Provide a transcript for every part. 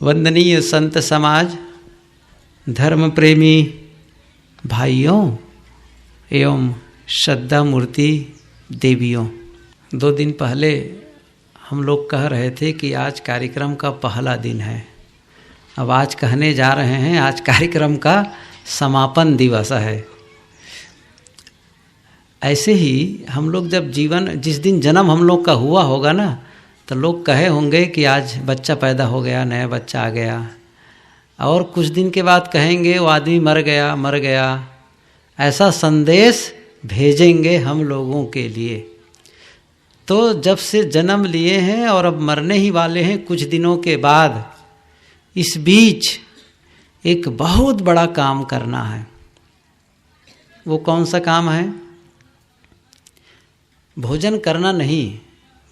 वंदनीय संत समाज, धर्म प्रेमी भाइयों एवं श्रद्धा मूर्ति देवियों, 2 दिन पहले हम लोग कह रहे थे कि आज कार्यक्रम का पहला दिन है। अब आज कहने जा रहे हैं, आज कार्यक्रम का समापन दिवस है। ऐसे ही हम लोग जब जिस दिन जन्म हम लोग का हुआ होगा ना, तो लोग कहे होंगे कि आज बच्चा पैदा हो गया, नया बच्चा आ गया, और कुछ दिन के बाद कहेंगे वो आदमी मर गया। ऐसा संदेश भेजेंगे हम लोगों के लिए। तो जब से जन्म लिए हैं और अब मरने ही वाले हैं कुछ दिनों के बाद, इस बीच एक बहुत बड़ा काम करना है। वो कौन सा काम है? भोजन करना नहीं,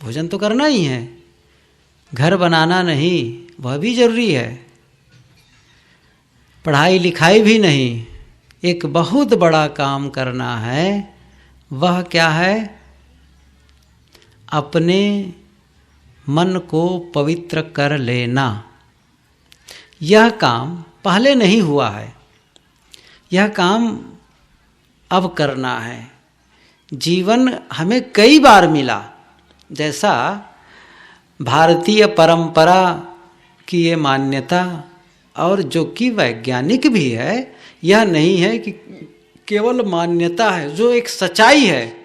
भोजन तो करना ही है। घर बनाना नहीं, वह भी जरूरी है। पढ़ाई लिखाई भी नहीं, एक बहुत बड़ा काम करना है। वह क्या है? अपने मन को पवित्र कर लेना। यह काम पहले नहीं हुआ है, यह काम अब करना है। जीवन हमें कई बार मिला, जैसा भारतीय परंपरा की ये मान्यता और जो कि वैज्ञानिक भी है, यह नहीं है कि केवल मान्यता है, जो एक सच्चाई है।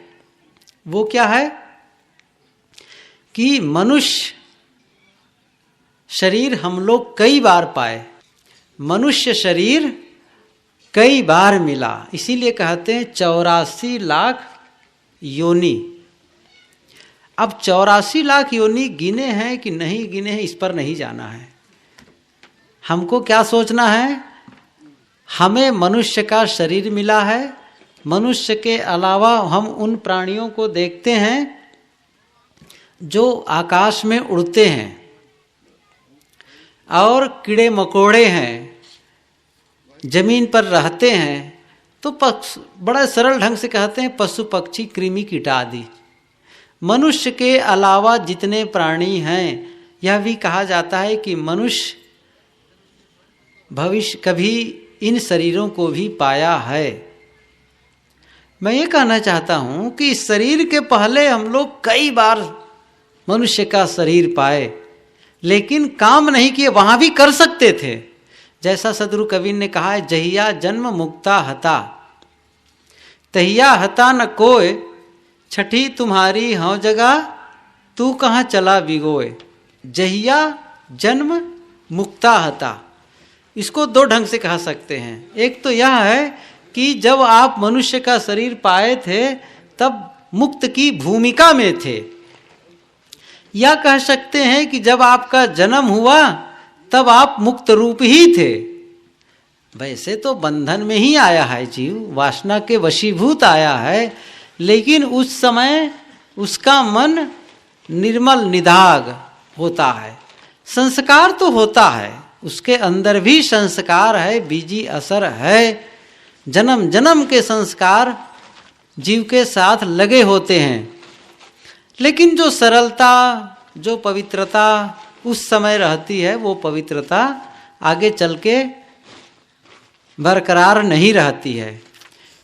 वो क्या है कि मनुष्य शरीर हम लोग कई बार पाए, मनुष्य शरीर कई बार मिला। इसीलिए कहते हैं 84 लाख योनि। अब 84 लाख योनि गिने हैं कि नहीं गिने हैं, इस पर नहीं जाना है। हमको क्या सोचना है? हमें मनुष्य का शरीर मिला है। मनुष्य के अलावा हम उन प्राणियों को देखते हैं जो आकाश में उड़ते हैं और कीड़े मकोड़े हैं, जमीन पर रहते हैं। तो बड़ा सरल ढंग से कहते हैं पशु पक्षी कृमि कीटा आदि। मनुष्य के अलावा जितने प्राणी हैं, यह भी कहा जाता है कि मनुष्य भविष्य कभी इन शरीरों को भी पाया है। मैं ये कहना चाहता हूं कि इस शरीर के पहले हम लोग कई बार मनुष्य का शरीर पाए, लेकिन काम नहीं किए। वहां भी कर सकते थे, जैसा सदगुरु कबीर ने कहा है, जहिया जन्म मुक्ता हता तहिया हता न कोय, छठी तुम्हारी हौ जगह तू कहाँ चला बिगोए। जहिया जन्म मुक्ता हता, इसको 2 ढंग से कह सकते हैं। एक तो यह है कि जब आप मनुष्य का शरीर पाए थे तब मुक्त की भूमिका में थे, या कह सकते हैं कि जब आपका जन्म हुआ तब आप मुक्त रूप ही थे। वैसे तो बंधन में ही आया है जीव, वासना के वशीभूत आया है, लेकिन उस समय उसका मन निर्मल निदाग होता है। संस्कार तो होता है, उसके अंदर भी संस्कार है, बीजी असर है। जन्म जन्म के संस्कार जीव के साथ लगे होते हैं, लेकिन जो सरलता, जो पवित्रता उस समय रहती है, वो पवित्रता आगे चल के बरकरार नहीं रहती है।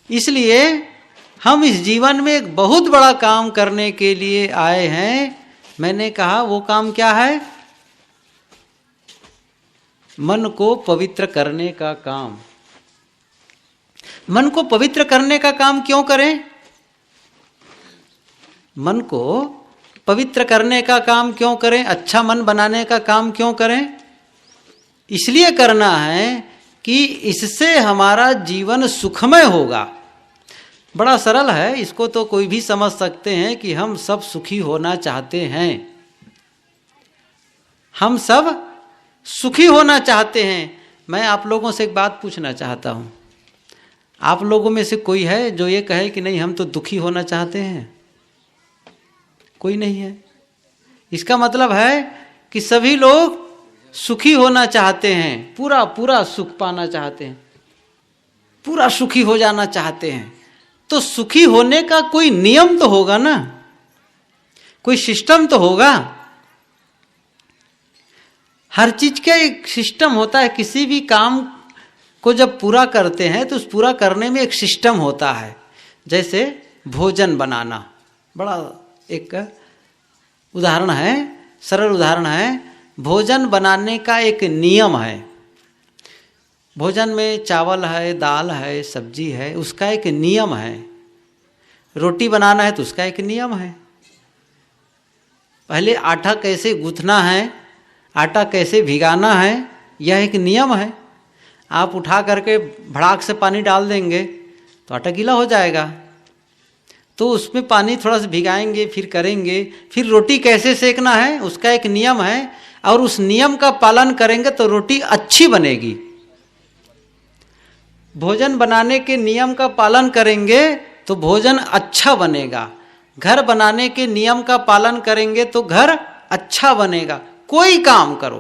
इसलिए हम इस जीवन में एक बहुत बड़ा काम करने के लिए आए हैं। मैंने कहा वो काम क्या है? मन को पवित्र करने का काम। मन को पवित्र करने का काम क्यों करें? मन को पवित्र करने का काम क्यों करें? अच्छा मन बनाने का काम क्यों करें? इसलिए करना है कि इससे हमारा जीवन सुखमय होगा। बड़ा सरल है, इसको तो कोई भी समझ सकते हैं कि हम सब सुखी होना चाहते हैं। हम सब सुखी होना चाहते हैं। मैं आप लोगों से एक बात पूछना चाहता हूं, आप लोगों में से कोई है जो ये कहे कि नहीं हम तो दुखी होना चाहते हैं? कोई नहीं है। इसका मतलब है कि सभी लोग सुखी होना चाहते हैं, पूरा पूरा सुख पाना चाहते हैं, पूरा सुखी हो जाना चाहते हैं। तो सुखी होने का कोई नियम तो होगा ना, कोई सिस्टम तो होगा। हर चीज का एक सिस्टम होता है। किसी भी काम को जब पूरा करते हैं तो उस पूरा करने में एक सिस्टम होता है। जैसे भोजन बनाना, बड़ा एक उदाहरण है, सरल उदाहरण है। भोजन बनाने का एक नियम है। भोजन में चावल है, दाल है, सब्जी है, उसका एक नियम है। रोटी बनाना है तो उसका एक नियम है। पहले आटा कैसे गूंथना है, आटा कैसे भिगाना है, यह एक नियम है। आप उठा करके भड़ाक से पानी डाल देंगे तो आटा गीला हो जाएगा। तो उसमें पानी थोड़ा सा भिगाएंगे, फिर करेंगे। फिर रोटी कैसे सेकना है, उसका एक नियम है, और उस नियम का पालन करेंगे तो रोटी अच्छी बनेगी। भोजन बनाने के नियम का पालन करेंगे तो भोजन अच्छा बनेगा। घर बनाने के नियम का पालन करेंगे तो घर अच्छा बनेगा। कोई काम करो,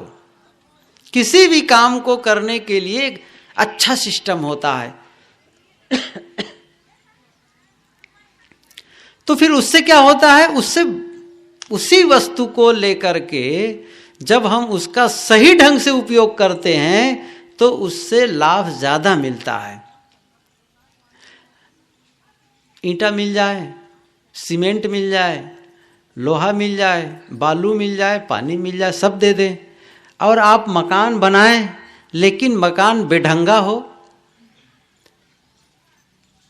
किसी भी काम को करने के लिए एक अच्छा सिस्टम होता है। तो फिर उससे क्या होता है, उससे उसी वस्तु को लेकर के जब हम उसका सही ढंग से उपयोग करते हैं तो उससे लाभ ज्यादा मिलता है। ईंटा मिल जाए, सीमेंट मिल जाए, लोहा मिल जाए, बालू मिल जाए, पानी मिल जाए, सब दे दें, और आप मकान बनाएं, लेकिन मकान बेढंगा हो,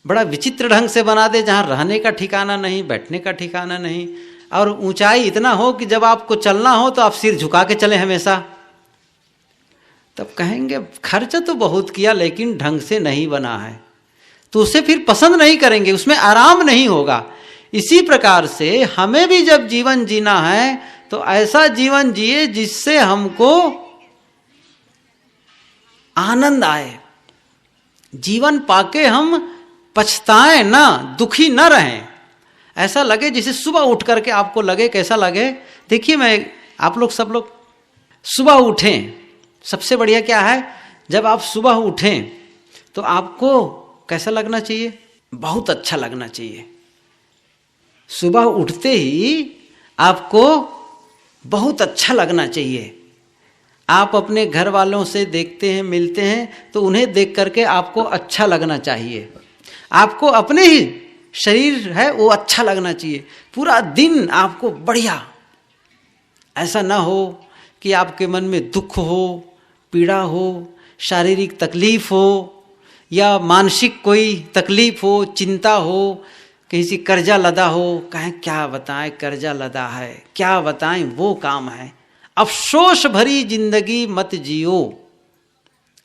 बड़ा विचित्र ढंग से बना दे, जहाँ रहने का ठिकाना नहीं, बैठने का ठिकाना नहीं, और ऊंचाई इतना हो कि जब आपको चलना हो तो आप सिर झुका के चले हमेशा, तब कहेंगे खर्च तो बहुत किया लेकिन ढंग से नहीं बना है। तो उसे फिर पसंद नहीं करेंगे, उसमें आराम नहीं होगा। इसी प्रकार से हमें भी जब जीवन जीना है तो ऐसा जीवन जिए जिससे हमको आनंद आए, जीवन पाके हम पछताएं ना, दुखी न रहें। ऐसा लगे जैसे सुबह उठ करके आपको लगे, कैसा लगे, देखिए मैं आप लोग सब लोग सुबह उठें, सबसे बढ़िया क्या है, जब आप सुबह उठें तो आपको कैसा लगना चाहिए, बहुत अच्छा लगना चाहिए। सुबह उठते ही आपको बहुत अच्छा लगना चाहिए। आप अपने घर वालों से देखते हैं, मिलते हैं, तो उन्हें देख करके आपको अच्छा लगना चाहिए। आपको अपने ही शरीर है वो अच्छा लगना चाहिए। पूरा दिन आपको बढ़िया, ऐसा ना हो कि आपके मन में दुख हो, पीड़ा हो, शारीरिक तकलीफ हो, या मानसिक कोई तकलीफ हो, चिंता हो, कहीं से कर्जा लदा हो, कहें क्या बताएं कर्जा लदा है, क्या बताएं वो काम है, अफसोस भरी जिंदगी मत जियो।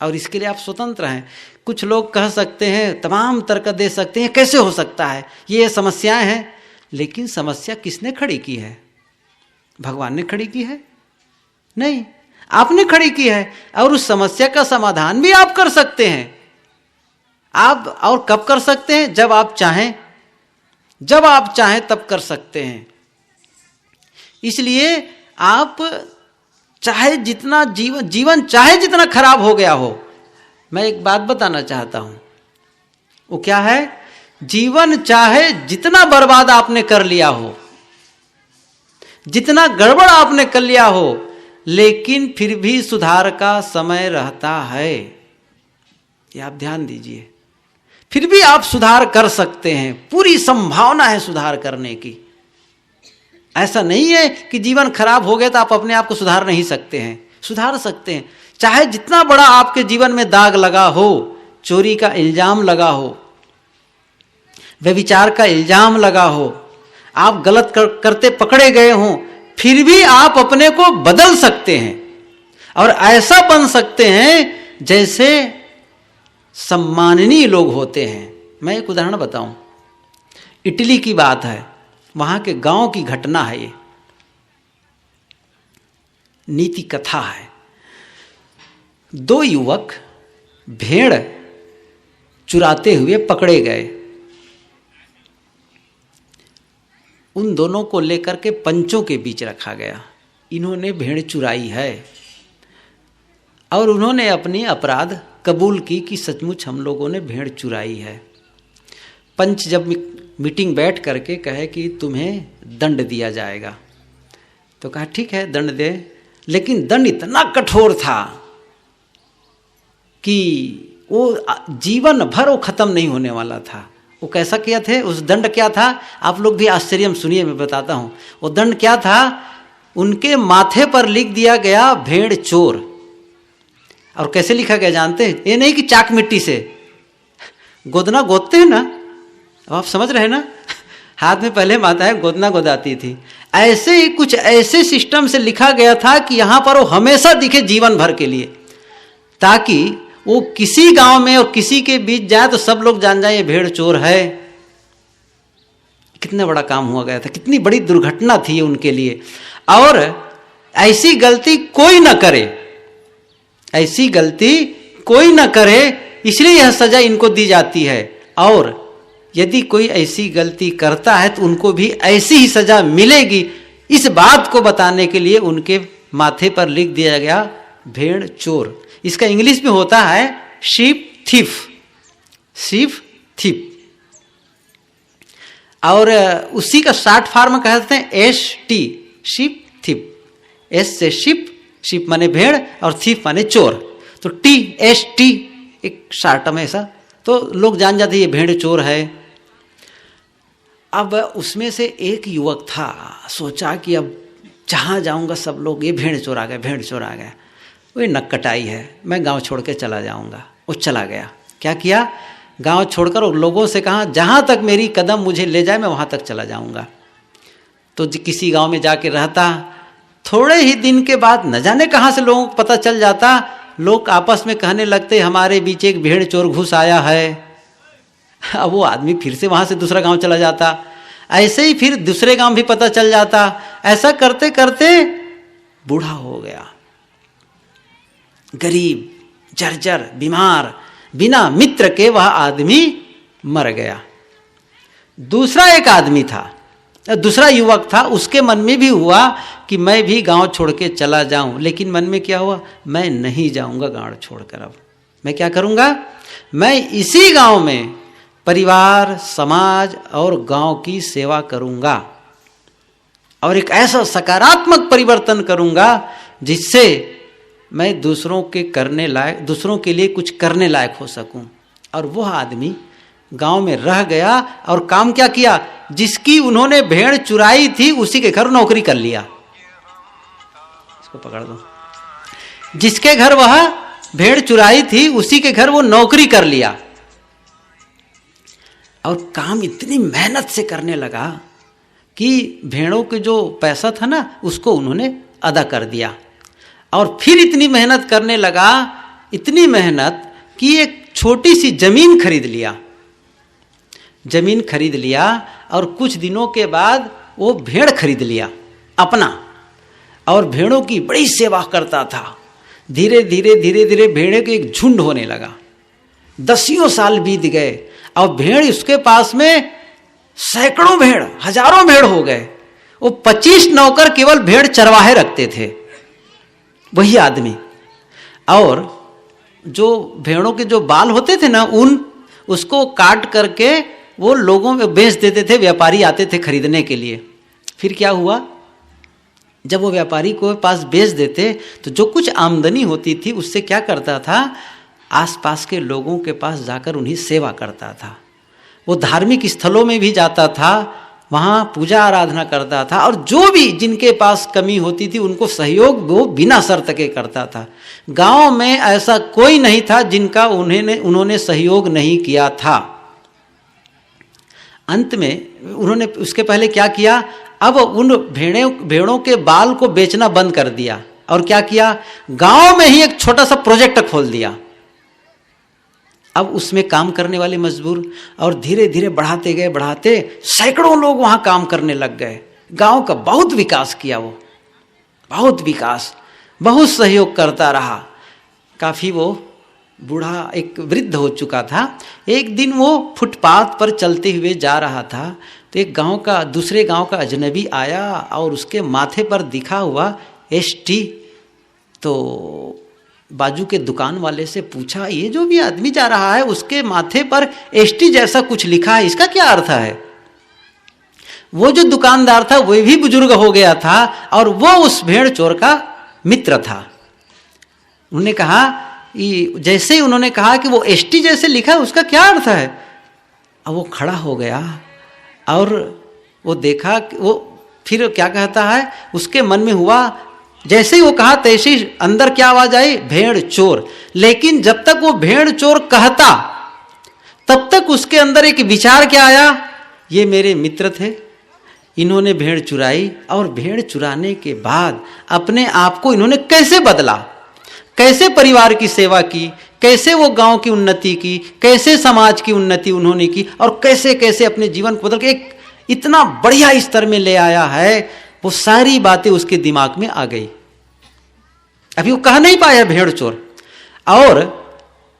और इसके लिए आप स्वतंत्र हैं। कुछ लोग कह सकते हैं, तमाम तर्क दे सकते हैं, कैसे हो सकता है, ये समस्याएं हैं, लेकिन समस्या किसने खड़ी की है? भगवान ने खड़ी की है? नहीं, आपने खड़ी की है। और उस समस्या का समाधान भी आप कर सकते हैं। आप और कब कर सकते हैं? जब आप चाहें, जब आप चाहें तब कर सकते हैं। इसलिए आप चाहे जितना जीवन चाहे जितना खराब हो गया हो, मैं एक बात बताना चाहता हूं, वो क्या है, जीवन चाहे जितना बर्बाद आपने कर लिया हो, जितना गड़बड़ आपने कर लिया हो, लेकिन फिर भी सुधार का समय रहता है। ये आप ध्यान दीजिए, फिर भी आप सुधार कर सकते हैं, पूरी संभावना है सुधार करने की। ऐसा नहीं है कि जीवन खराब हो गया तो आप अपने आप को सुधार नहीं सकते हैं, सुधार सकते हैं। चाहे जितना बड़ा आपके जीवन में दाग लगा हो, चोरी का इल्जाम लगा हो, व्यभिचार का इल्जाम लगा हो, आप गलत करते पकड़े गए हों, फिर भी आप अपने को बदल सकते हैं और ऐसा बन सकते हैं जैसे सम्माननीय लोग होते हैं। मैं एक उदाहरण बताऊं, इटली की बात है, वहां के गांव की घटना है, ये नीति कथा है। दो युवक भेड़ चुराते हुए पकड़े गए। उन दोनों को लेकर के पंचों के बीच रखा गया। इन्होंने भेड़ चुराई है और उन्होंने अपनी अपराध कबूल की कि सचमुच हम लोगों ने भेड़ चुराई है। पंच जब मीटिंग बैठ करके कहे कि तुम्हें दंड दिया जाएगा, तो कहा ठीक है दंड दे। लेकिन दंड इतना कठोर था कि वो जीवन भर वो खत्म नहीं होने वाला था। वो कैसा किया थे, उस दंड क्या था, आप लोग भी आश्चर्य में सुनिए, मैं बताता हूँ। वो दंड क्या था, उनके माथे पर लिख दिया गया भेड़ चोर। और कैसे लिखा गया जानते हैं? ये नहीं कि चाक मिट्टी से गोदना गोदते हैं ना, अब आप समझ रहे हैं ना, हाथ में पहले माताएं गोदना गोदाती थी, ऐसे ही कुछ ऐसे सिस्टम से लिखा गया था कि यहाँ पर वो हमेशा दिखे जीवन भर के लिए, ताकि वो किसी गांव में और किसी के बीच जाए तो सब लोग जान जाए ये भेड़ चोर है। कितना बड़ा काम हुआ गया था, कितनी बड़ी दुर्घटना थी ये उनके लिए। और ऐसी गलती कोई ना करे, ऐसी गलती कोई ना करे, इसलिए यह सजा इनको दी जाती है। और यदि कोई ऐसी गलती करता है तो उनको भी ऐसी ही सजा मिलेगी, इस बात को बताने के लिए उनके माथे पर लिख दिया गया भेड़ चोर। इसका इंग्लिश में होता है शीप थीफ, शीप थीफ। और उसी का शॉर्ट फॉर्म कहते हैं ST, शीप थीफ। एस से शिप, शिप माने भेड़ और थीफ माने चोर, तो TST एक शॉर्ट में ऐसा, तो लोग जान जाते ये भेड़ चोर है। अब उसमें से एक युवक था, सोचा कि अब जहाँ जाऊँगा सब लोग ये भेड़ चोर आ गए, भेड़ चोर आ गए, वही नक्कटाई है, मैं गांव छोड़ के चला जाऊंगा। वो चला गया, क्या किया, गांव छोड़कर और लोगों से कहा जहाँ तक मेरी कदम मुझे ले जाए मैं वहाँ तक चला जाऊंगा। तो किसी गांव में जाके रहता, थोड़े ही दिन के बाद न जाने कहाँ से लोगों को पता चल जाता, लोग आपस में कहने लगते हमारे बीच एक भेड़ चोर घुस आया है। अब वो आदमी फिर से वहाँ से दूसरा गाँव चला जाता, ऐसे ही फिर दूसरे गाँव भी पता चल जाता। ऐसा करते करते बूढ़ा हो गया, गरीब, जर्जर, बीमार, बिना मित्र के वह आदमी मर गया। दूसरा एक आदमी था, दूसरा युवक था, उसके मन में भी हुआ कि मैं भी गांव छोड़ के चला जाऊं, लेकिन मन में क्या हुआ, मैं नहीं जाऊंगा गांव छोड़कर, अब मैं क्या करूंगा, मैं इसी गांव में परिवार, समाज और गांव की सेवा करूंगा और एक ऐसा सकारात्मक परिवर्तन करूंगा जिससे मैं दूसरों के करने लायक, दूसरों के लिए कुछ करने लायक हो सकूं। और वह आदमी गांव में रह गया और काम क्या किया, जिसकी उन्होंने भेड़ चुराई थी उसी के घर नौकरी कर लिया। इसको पकड़ दो, जिसके घर वह भेड़ चुराई थी उसी के घर वो नौकरी कर लिया और काम इतनी मेहनत से करने लगा कि भेड़ों के जो पैसा था ना उसको उन्होंने अदा कर दिया। और फिर इतनी मेहनत करने लगा, इतनी मेहनत कि एक छोटी सी जमीन खरीद लिया, जमीन खरीद लिया और कुछ दिनों के बाद वो भेड़ खरीद लिया अपना, और भेड़ों की बड़ी सेवा करता था। धीरे धीरे धीरे धीरे भेड़ों के एक झुंड होने लगा, 10 साल बीत गए और भेड़ उसके पास में सैकड़ों भेड़, हजारों भेड़ हो गए। वो 25 नौकर केवल भेड़ चरवाहे रखते थे, वही आदमी। और जो भेड़ों के जो बाल होते थे ना, ऊन, उसको काट करके वो लोगों में बेच देते थे, व्यापारी आते थे खरीदने के लिए। फिर क्या हुआ, जब वो व्यापारी को पास बेच देते तो जो कुछ आमदनी होती थी उससे क्या करता था, आसपास के लोगों के पास जाकर उन्हीं सेवा करता था। वो धार्मिक स्थलों में भी जाता था, वहाँ पूजा आराधना करता था और जो भी जिनके पास कमी होती थी उनको सहयोग वो बिना शर्त के करता था। गांव में ऐसा कोई नहीं था जिनका उन्होंने सहयोग नहीं किया था। अंत में उन्होंने उसके पहले क्या किया, अब उन भेड़ों के बाल को बेचना बंद कर दिया और क्या किया, गांव में ही एक छोटा सा प्रोजेक्ट खोल दिया। अब उसमें काम करने वाले मजबूर, और धीरे धीरे बढ़ाते गए, बढ़ाते सैकड़ों लोग वहां काम करने लग गए। गांव का बहुत विकास किया वो, बहुत विकास, बहुत सहयोग करता रहा। काफी वो बूढ़ा एक वृद्ध हो चुका था। एक दिन वो फुटपाथ पर चलते हुए जा रहा था तो एक गांव का, दूसरे गांव का अजनबी आया और उसके माथे पर दिखा हुआ ST। तो बाजू के दुकान वाले से पूछा, ये जो भी आदमी जा रहा है उसके माथे पर ST जैसा कुछ लिखा है, इसका क्या अर्थ है। वो जो दुकानदार था वो भी बुजुर्ग हो गया था और वो उस भेड़ चोर का मित्र था। उन्होंने कहा, जैसे ही उन्होंने कहा कि वो एष्टी जैसे लिखा है उसका क्या अर्थ है, अब वो खड़ा हो गया और वो देखा कि वो फिर क्या कहता है, उसके मन में हुआ, जैसे ही वो कहा तैसे ही अंदर क्या आवाज आई, भेड़ चोर। लेकिन जब तक वो भेड़ चोर कहता तब तक उसके अंदर एक विचार क्या आया, ये मेरे मित्र थे, इन्होंने भेड़ चुराई और भेड़ चुराने के बाद अपने आप को इन्होंने कैसे बदला, कैसे परिवार की सेवा की, कैसे वो गांव की उन्नति की, कैसे समाज की उन्नति उन्होंने की और कैसे कैसे अपने जीवन को बदल के एक इतना बढ़िया स्तर में ले आया है। वो सारी बातें उसके दिमाग में आ गई। अभी वो कह नहीं पाया भेड़ चोर। और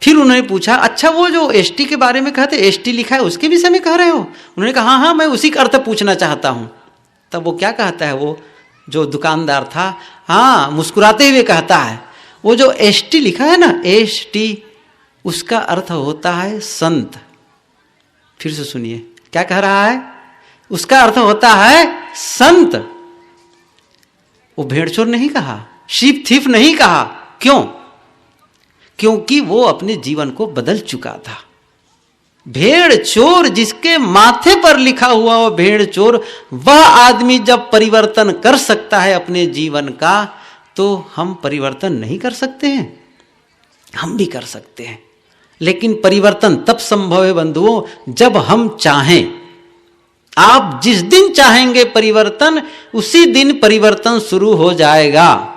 फिर उन्होंने पूछा, अच्छा वो जो एष्टी के बारे में कहते, एष्टी लिखा है उसके विषय में कह रहे हो? उन्होंने कहा हाँ मैं उसी का अर्थ पूछना चाहता हूं। तब वो क्या कहता है, वो जो दुकानदार था, हाँ मुस्कुराते हुए कहता है, वो जो एष्टी लिखा है ना, एष्टी, उसका अर्थ होता है संत। फिर से सुनिए क्या कह रहा है, उसका अर्थ होता है संत। वो भेड़चोर नहीं कहा, शीप थीफ नहीं कहा। क्यों? क्योंकि वो अपने जीवन को बदल चुका था। भेड़ चोर, जिसके माथे पर लिखा हुआ वो भेड़ चोर, वह आदमी जब परिवर्तन कर सकता है अपने जीवन का, तो हम परिवर्तन नहीं कर सकते हैं? हम भी कर सकते हैं, लेकिन परिवर्तन तब संभव है बंधुओं जब हम चाहें। आप जिस दिन चाहेंगे परिवर्तन, उसी दिन परिवर्तन शुरू हो जाएगा।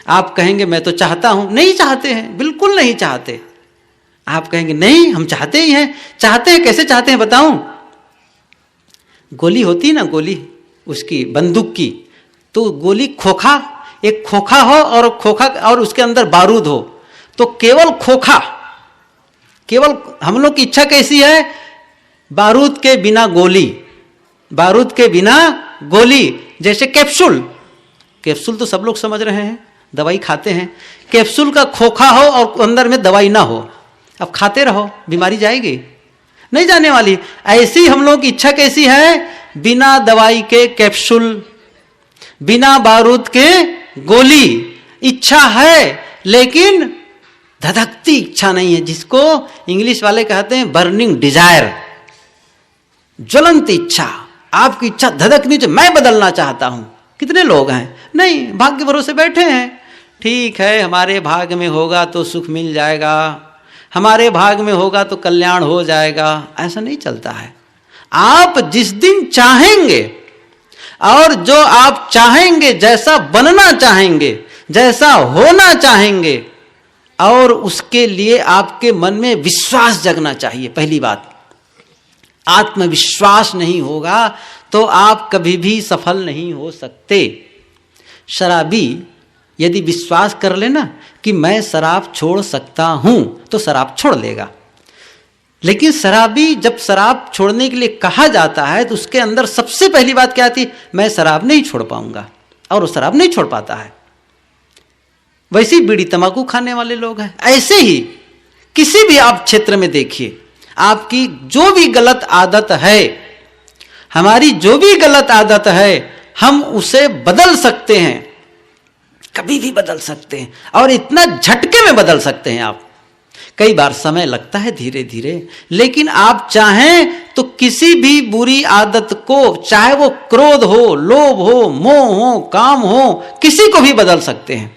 आप कहेंगे मैं तो चाहता हूं, नहीं चाहते हैं, बिल्कुल नहीं चाहते। आप कहेंगे नहीं हम चाहते ही हैं। चाहते हैं, कैसे चाहते हैं बताऊं? गोली होती ना, गोली उसकी बंदूक की, तो गोली खोखा, एक खोखा हो और खोखा और उसके अंदर बारूद हो, तो केवल खोखा, केवल हम लोग की इच्छा कैसी है, बारूद के बिना गोली, बारूद के बिना गोली। जैसे कैप्सूल, कैप्सूल तो सब लोग समझ रहे हैं, दवाई खाते हैं। कैप्सूल का खोखा हो और अंदर में दवाई ना हो, अब खाते रहो, बीमारी जाएगी नहीं जाने वाली। ऐसी हम लोगों की इच्छा कैसी है, बिना दवाई के कैप्सूल, बिना बारूद के गोली। इच्छा है लेकिन धधकती इच्छा नहीं है, जिसको इंग्लिश वाले कहते हैं बर्निंग डिजायर, ज्वलंत इच्छा। आपकी इच्छा धधकनी चाहिए, मैं बदलना चाहता हूं। कितने लोग हैं नहीं, भाग्य भरोसे बैठे हैं, ठीक है हमारे भाग्य में होगा तो सुख मिल जाएगा, हमारे भाग्य में होगा तो कल्याण हो जाएगा। ऐसा नहीं चलता है। आप जिस दिन चाहेंगे, और जो आप चाहेंगे, जैसा बनना चाहेंगे, जैसा होना चाहेंगे, और उसके लिए आपके मन में विश्वास जगना चाहिए। पहली बात, आत्मविश्वास नहीं होगा तो आप कभी भी सफल नहीं हो सकते। शराबी यदि विश्वास कर लेना कि मैं शराब छोड़ सकता हूं, तो शराब छोड़ लेगा। लेकिन शराबी जब शराब छोड़ने के लिए कहा जाता है, तो उसके अंदर सबसे पहली बात क्या आती, मैं शराब नहीं छोड़ पाऊंगा, और वो शराब नहीं छोड़ पाता है। वैसे ही बीड़ी तंबाकू खाने वाले लोग हैं। ऐसे ही किसी भी आप क्षेत्र में देखिए, आपकी जो भी गलत आदत है, हमारी जो भी गलत आदत है, हम उसे बदल सकते हैं, कभी भी बदल सकते हैं, और इतना झटके में बदल सकते हैं आप। कई बार समय लगता है धीरे धीरे, लेकिन आप चाहें तो किसी भी बुरी आदत को, चाहे वो क्रोध हो, लोभ हो, मोह हो, काम हो, किसी को भी बदल सकते हैं।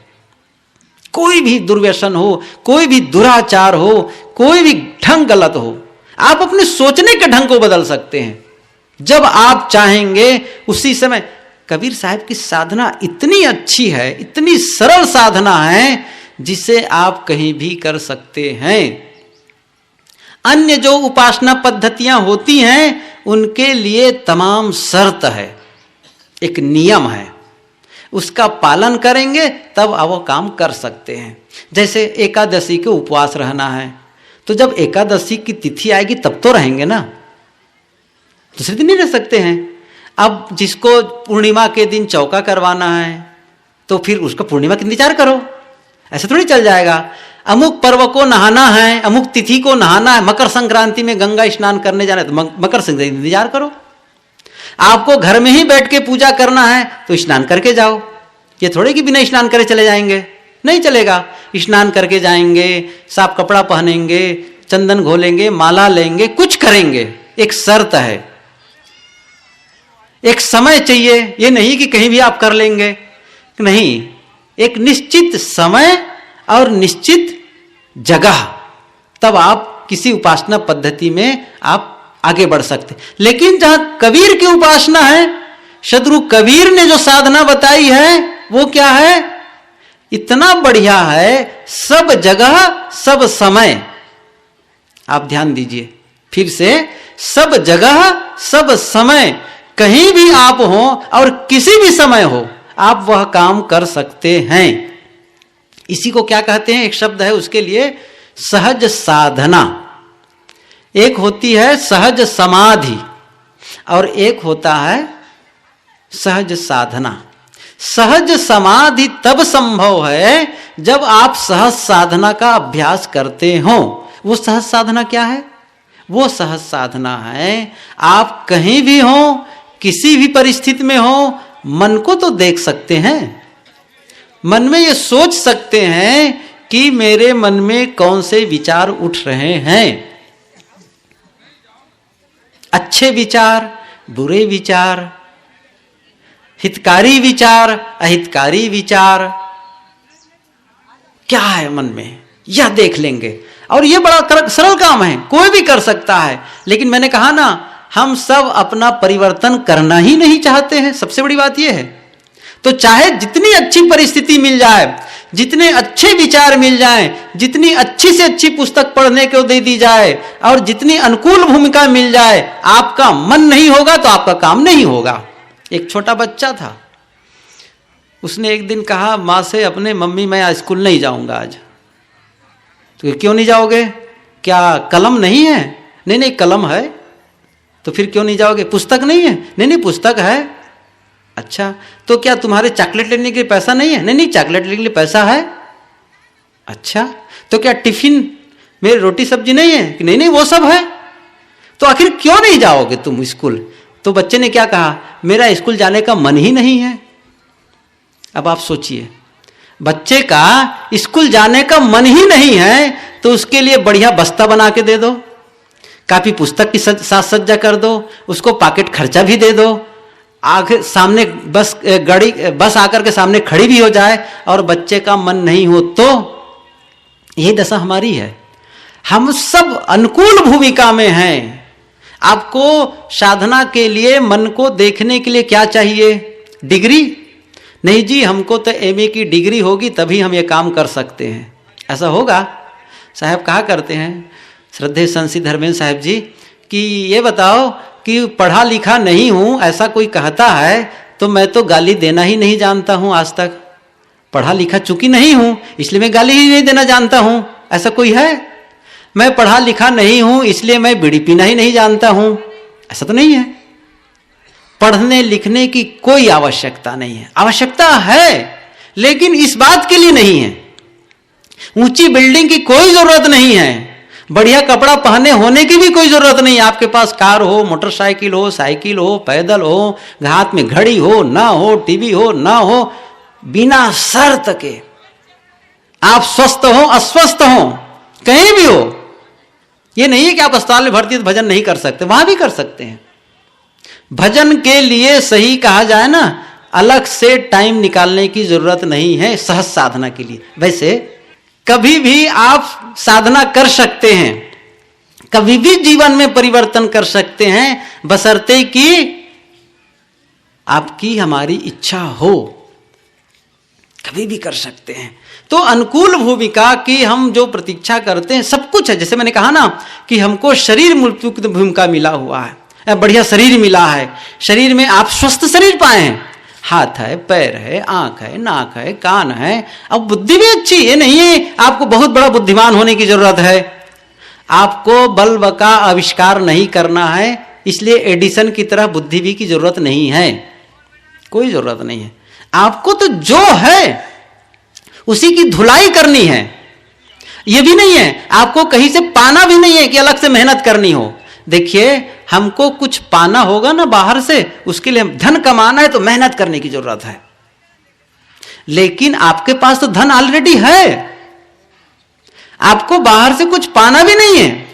कोई भी दुर्व्यसन हो, कोई भी दुराचार हो, कोई भी ढंग गलत हो, आप अपने सोचने के ढंग को बदल सकते हैं जब आप चाहेंगे। उसी समय कबीर साहब की साधना इतनी अच्छी है, इतनी सरल साधना है, जिसे आप कहीं भी कर सकते हैं। अन्य जो उपासना पद्धतियां होती हैं, उनके लिए तमाम शर्त है, एक नियम है, उसका पालन करेंगे तब आप वो काम कर सकते हैं। जैसे एकादशी के उपवास रहना है, तो जब एकादशी की तिथि आएगी तब तो रहेंगे ना, दूसरे दिन नहीं रह सकते हैं। अब जिसको पूर्णिमा के दिन चौका करवाना है, तो फिर उसका पूर्णिमा का इंतजार करो, ऐसे थोड़ी चल जाएगा। अमुक पर्व को नहाना है, अमुक तिथि को नहाना है, मकर संक्रांति में गंगा स्नान करने जाना है, तो मकर संक्रांति इंतजार करो। आपको घर में ही बैठ के पूजा करना है, तो स्नान करके जाओ। ये थोड़े कि बिना स्नान करे चले जाएंगे, नहीं चलेगा। स्नान करके जाएंगे, साफ कपड़ा पहनेंगे, चंदन घोलेंगे, माला लेंगे, कुछ करेंगे। एक शर्त है, एक समय चाहिए। ये नहीं कि कहीं भी आप कर लेंगे, नहीं, एक निश्चित समय और निश्चित जगह, तब आप किसी उपासना पद्धति में आप आगे बढ़ सकते। लेकिन जहां कबीर की उपासना है, सद्गुरु कबीर ने जो साधना बताई है वो क्या है? इतना बढ़िया है, सब जगह सब समय। आप ध्यान दीजिए फिर से, सब जगह सब समय, कहीं भी आप हो और किसी भी समय हो, आप वह काम कर सकते हैं। इसी को क्या कहते हैं? एक शब्द है उसके लिए, सहज साधना। एक होती है सहज समाधि और एक होता है सहज साधना। सहज समाधि तब संभव है जब आप सहज साधना का अभ्यास करते हो। वो सहज साधना क्या है? वो सहज साधना है, आप कहीं भी हो, किसी भी परिस्थिति में हो, मन को तो देख सकते हैं, मन में ये सोच सकते हैं कि मेरे मन में कौन से विचार उठ रहे हैं, अच्छे विचार, बुरे विचार, हितकारी विचार, अहितकारी विचार, क्या है मन में, यह देख लेंगे। और यह बड़ा सरल काम है, कोई भी कर सकता है। लेकिन मैंने कहा ना, हम सब अपना परिवर्तन करना ही नहीं चाहते हैं, सबसे बड़ी बात यह है। तो चाहे जितनी अच्छी परिस्थिति मिल जाए, जितने अच्छे विचार मिल जाएं, जितनी अच्छी से अच्छी पुस्तक पढ़ने को दे दी जाए और जितनी अनुकूल भूमिका मिल जाए, आपका मन नहीं होगा तो आपका काम नहीं होगा। एक छोटा बच्चा था, उसने एक दिन कहा माँ से अपने, मम्मी मैं आज स्कूल नहीं जाऊंगा आज। तो क्यों नहीं जाओगे? क्या कलम नहीं है? नहीं नहीं कलम है। तो फिर क्यों नहीं जाओगे? पुस्तक नहीं है? नहीं नहीं पुस्तक है। अच्छा, तो क्या तुम्हारे चॉकलेट लेने के लिए पैसा नहीं है? नहीं नहीं चॉकलेट लेने के लिए पैसा है। अच्छा, तो क्या टिफिन में रोटी सब्जी नहीं है? नहीं नहीं वो सब है। तो आखिर क्यों नहीं जाओगे तुम स्कूल? तो बच्चे ने क्या कहा? मेरा स्कूल जाने का मन ही नहीं है। अब आप सोचिए, बच्चे का स्कूल जाने का मन ही नहीं है, तो उसके लिए बढ़िया बस्ता बना के दे दो, कापी पुस्तक की साज सज्जा कर दो, उसको पॉकेट खर्चा भी दे दो, आखिर सामने बस आकर के सामने खड़ी भी हो जाए और बच्चे का मन नहीं हो, तो यही दशा हमारी है। हम सब अनुकूल भूमिका में हैं। आपको साधना के लिए, मन को देखने के लिए क्या चाहिए? डिग्री? नहीं जी, हमको तो एमए की डिग्री होगी तभी हम ये काम कर सकते हैं। ऐसा होगा? साहब कहा करते हैं, श्रद्धेय संत धर्मेंद्र साहब जी, कि ये बताओ कि पढ़ा लिखा नहीं हूं, ऐसा कोई कहता है तो मैं तो गाली देना ही नहीं जानता हूं आज तक। पढ़ा लिखा चूंकि नहीं हूं इसलिए मैं गाली ही नहीं देना जानता हूं। ऐसा कोई है? मैं पढ़ा लिखा नहीं हूं इसलिए मैं बीड़ी पीना ही नहीं जानता हूं। ऐसा तो नहीं है। पढ़ने लिखने की कोई आवश्यकता नहीं है। आवश्यकता है लेकिन इस बात के लिए नहीं है। ऊंची बिल्डिंग की कोई जरूरत नहीं है, बढ़िया कपड़ा पहने होने की भी कोई जरूरत नहीं। आपके पास कार हो, मोटरसाइकिल हो, साइकिल हो, पैदल हो, हाथ में घड़ी हो ना हो, टीवी हो ना हो, बिना शर्त के आप स्वस्थ हो अस्वस्थ हो कहीं भी हो। ये नहीं है कि आप अस्पताल में भर्ती तो भजन नहीं कर सकते, वहां भी कर सकते हैं। भजन के लिए सही कहा जाए ना, अलग से टाइम निकालने की जरूरत नहीं है सहज साधना के लिए। वैसे कभी भी आप साधना कर सकते हैं, कभी भी जीवन में परिवर्तन कर सकते हैं, बशर्ते कि आपकी हमारी इच्छा हो, कभी भी कर सकते हैं। तो अनुकूल भूमिका की हम जो प्रतीक्षा करते हैं सब कुछ है। जैसे मैंने कहा ना कि हमको शरीर मुक्त भूमिका मिला हुआ है, बढ़िया शरीर मिला है, शरीर में आप स्वस्थ शरीर पाए हैं, हाथ है, पैर है, आंख है, नाक है, कान है, अब बुद्धि भी अच्छी। ये नहीं है आपको बहुत बड़ा बुद्धिमान होने की जरूरत है, आपको बल्ब का आविष्कार नहीं करना है, इसलिए एडिसन की तरह बुद्धि भी की जरूरत नहीं है, कोई जरूरत नहीं है। आपको तो जो है उसी की धुलाई करनी है। यह भी नहीं है आपको कहीं से पाना भी नहीं है कि अलग से मेहनत करनी हो। देखिए, हमको कुछ पाना होगा ना बाहर से, उसके लिए धन कमाना है तो मेहनत करने की जरूरत है। लेकिन आपके पास तो धन ऑलरेडी है, आपको बाहर से कुछ पाना भी नहीं है।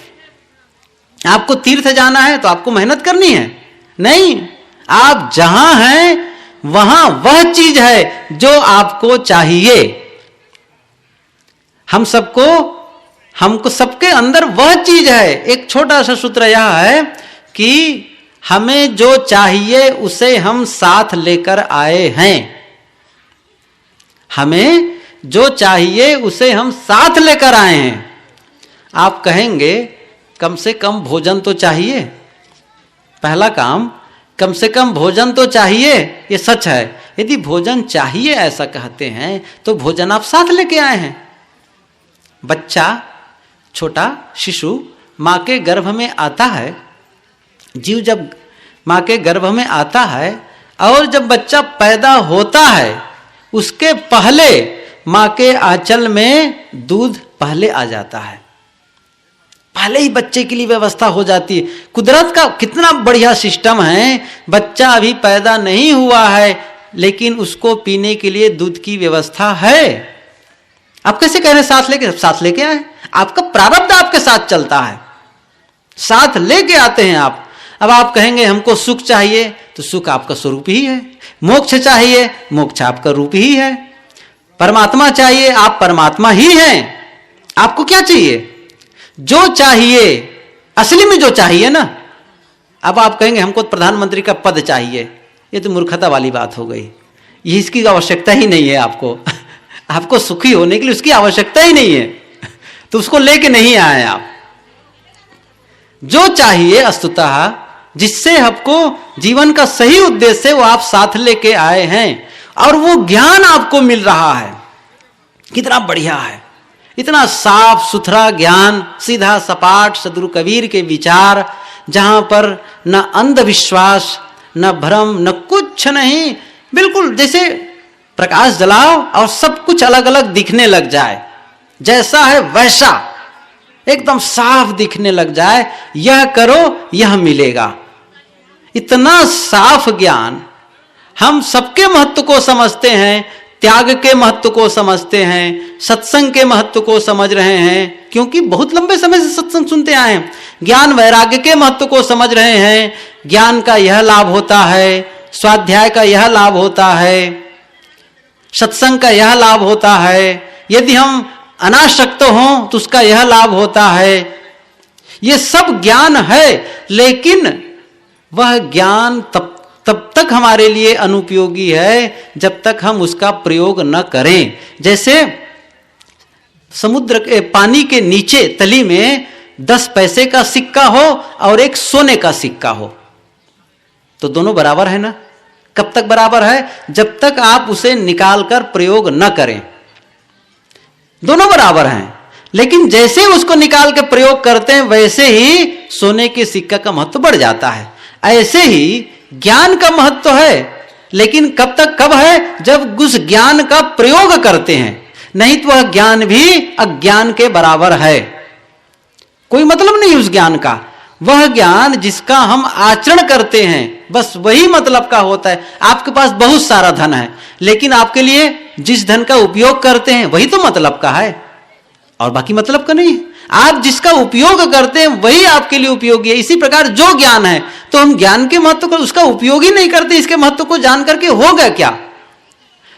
आपको तीर्थ जाना है तो आपको मेहनत करनी है नहीं, आप जहां हैं वहां वह चीज है जो आपको चाहिए। हमको सबके अंदर वह चीज है। एक छोटा सा सूत्र यह है कि हमें जो चाहिए उसे हम साथ लेकर आए हैं। हमें जो चाहिए उसे हम साथ लेकर आए हैं। आप कहेंगे कम से कम भोजन तो चाहिए, पहला काम कम से कम भोजन तो चाहिए, ये सच है। यदि भोजन चाहिए ऐसा कहते हैं तो भोजन आप साथ लेके आए हैं। बच्चा, छोटा शिशु मां के गर्भ में आता है, जीव जब मां के गर्भ में आता है और जब बच्चा पैदा होता है उसके पहले मां के आंचल में दूध पहले आ जाता है, पहले ही बच्चे के लिए व्यवस्था हो जाती है। कुदरत का कितना बढ़िया सिस्टम है। बच्चा अभी पैदा नहीं हुआ है लेकिन उसको पीने के लिए दूध की व्यवस्था है। आप कैसे कह रहे हैं साथ लेके आए? आपका प्रारब्ध आपके साथ चलता है, साथ लेके आते हैं आप। अब आप कहेंगे हमको सुख चाहिए तो सुख आपका स्वरूप ही है, मोक्ष चाहिए मोक्ष आपका रूप ही है, परमात्मा चाहिए आप परमात्मा ही हैं। आपको क्या चाहिए? जो चाहिए, असली में जो चाहिए ना। अब आप कहेंगे हमको प्रधानमंत्री का पद चाहिए, ये तो मूर्खता वाली बात हो गई। ये इसकी आवश्यकता ही नहीं है आपको। आपको सुखी होने के लिए उसकी आवश्यकता ही नहीं है, तो उसको लेके नहीं आए आप। जो चाहिए वस्तुतः, जिससे आपको जीवन का सही उद्देश्य है, वो आप साथ लेके आए हैं और वो ज्ञान आपको मिल रहा है। कितना बढ़िया है, इतना साफ सुथरा ज्ञान, सीधा सपाट सदगुरु कबीर के विचार, जहां पर न अंधविश्वास न भ्रम न कुछ नहीं। बिल्कुल जैसे प्रकाश जलाओ और सब कुछ अलग अलग दिखने लग जाए, जैसा है वैसा एकदम साफ दिखने लग जाए। यह करो यह मिलेगा। इतना साफ ज्ञान। हम सबके महत्व को समझते हैं, त्याग के महत्व को समझते हैं, सत्संग के महत्व को समझ रहे हैं, क्योंकि बहुत लंबे समय से सत्संग सुनते आए हैं। ज्ञान वैराग्य के महत्व को समझ रहे हैं, ज्ञान का यह लाभ होता है, स्वाध्याय का यह लाभ होता है, सत्संग का यह लाभ होता है, यदि हम अनासक्त हों तो उसका यह लाभ होता है। ये सब ज्ञान है, लेकिन वह ज्ञान तब तक हमारे लिए अनुपयोगी है जब तक हम उसका प्रयोग न करें। जैसे समुद्र के पानी के नीचे तली में 10 पैसे का सिक्का हो और एक सोने का सिक्का हो, तो दोनों बराबर है ना? कब तक बराबर है? जब तक आप उसे निकालकर प्रयोग न करें। दोनों बराबर हैं, लेकिन जैसे उसको निकाल के प्रयोग करते हैं वैसे ही सोने के सिक्का का महत्व बढ़ जाता है। ऐसे ही ज्ञान का महत्व है, लेकिन कब तक कब है? जब उस ज्ञान का प्रयोग करते हैं, नहीं तो वह ज्ञान भी अज्ञान के बराबर है। कोई मतलब नहीं उस ज्ञान का। वह ज्ञान जिसका हम आचरण करते हैं बस वही मतलब का होता है। आपके पास बहुत सारा धन है, लेकिन आपके लिए जिस धन का उपयोग करते हैं वही तो मतलब का है, और बाकी मतलब का नहीं है। आप जिसका उपयोग करते हैं वही आपके लिए उपयोगी है। इसी प्रकार जो ज्ञान है, तो हम ज्ञान के महत्व को, उसका उपयोग ही नहीं करते, इसके महत्व को जान करके होगा क्या?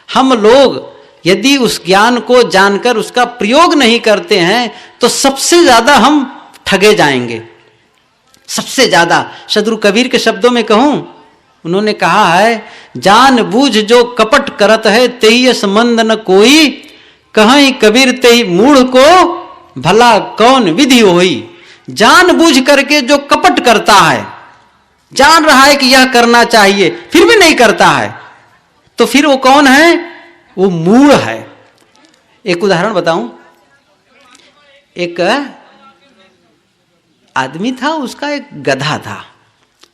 हम लोग यदि उस ज्ञान को जानकर उसका प्रयोग नहीं करते हैं तो सबसे ज्यादा हम ठगे जाएंगे, सबसे ज्यादा। सदगुरु कबीर के शब्दों में कहूं, उन्होंने कहा है, जान बूझ जो कपट करत है तेहि संबंध न कोई, कहीं कबीर तेहि मूढ़ को भला कौन विधि होई। जान बूझ करके जो कपट करता है, जान रहा है कि यह करना चाहिए फिर भी नहीं करता है, तो फिर वो कौन है? वो मूढ़ है। एक उदाहरण बताऊं। एक आदमी था, उसका एक गधा था,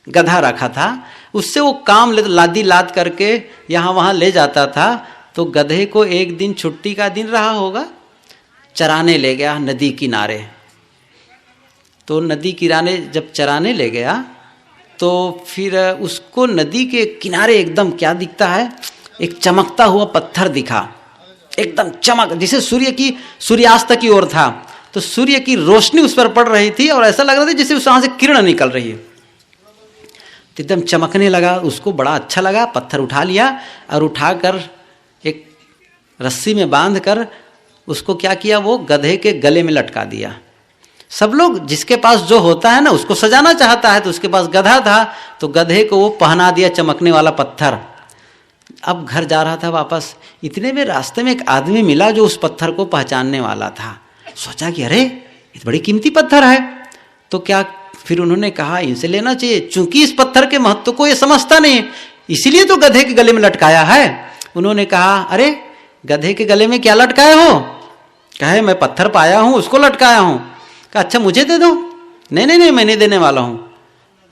गधा रखा था, उससे वो काम लादी लाद करके यहां वहां ले जाता था। तो गधे को एक दिन छुट्टी का दिन रहा होगा, चराने ले गया नदी किनारे। तो नदी किनारे जब चराने ले गया तो फिर उसको नदी के किनारे एकदम क्या दिखता है, एक चमकता हुआ पत्थर दिखा, एकदम चमक, जिसे सूर्यास्त की ओर था, तो सूर्य की रोशनी उस पर पड़ रही थी और ऐसा लग रहा था जैसे उस वहां से किरण निकल रही है, तो एकदम चमकने लगा। उसको बड़ा अच्छा लगा, पत्थर उठा लिया और उठाकर एक रस्सी में बांध कर उसको क्या किया, वो गधे के गले में लटका दिया। सब लोग जिसके पास जो होता है ना उसको सजाना चाहता है, तो उसके पास गधा था तो गधे को वो पहना दिया चमकने वाला पत्थर। अब घर जा रहा था वापस, इतने में रास्ते में एक आदमी मिला जो उस पत्थर को पहचानने वाला था। सोचा कि अरे ये बड़ी कीमती पत्थर है, तो क्या फिर उन्होंने कहा इनसे लेना चाहिए, चूंकि इस पत्थर के महत्व को ये समझता नहीं, इसीलिए तो गधे के गले में लटकाया है। उन्होंने कहा अरे गधे के गले में क्या लटकाए हो? कहे मैं पत्थर पाया हूं उसको लटकाया हूं। कहा अच्छा मुझे दे दो। नहीं नहीं नहीं मैं नहीं देने वाला हूं।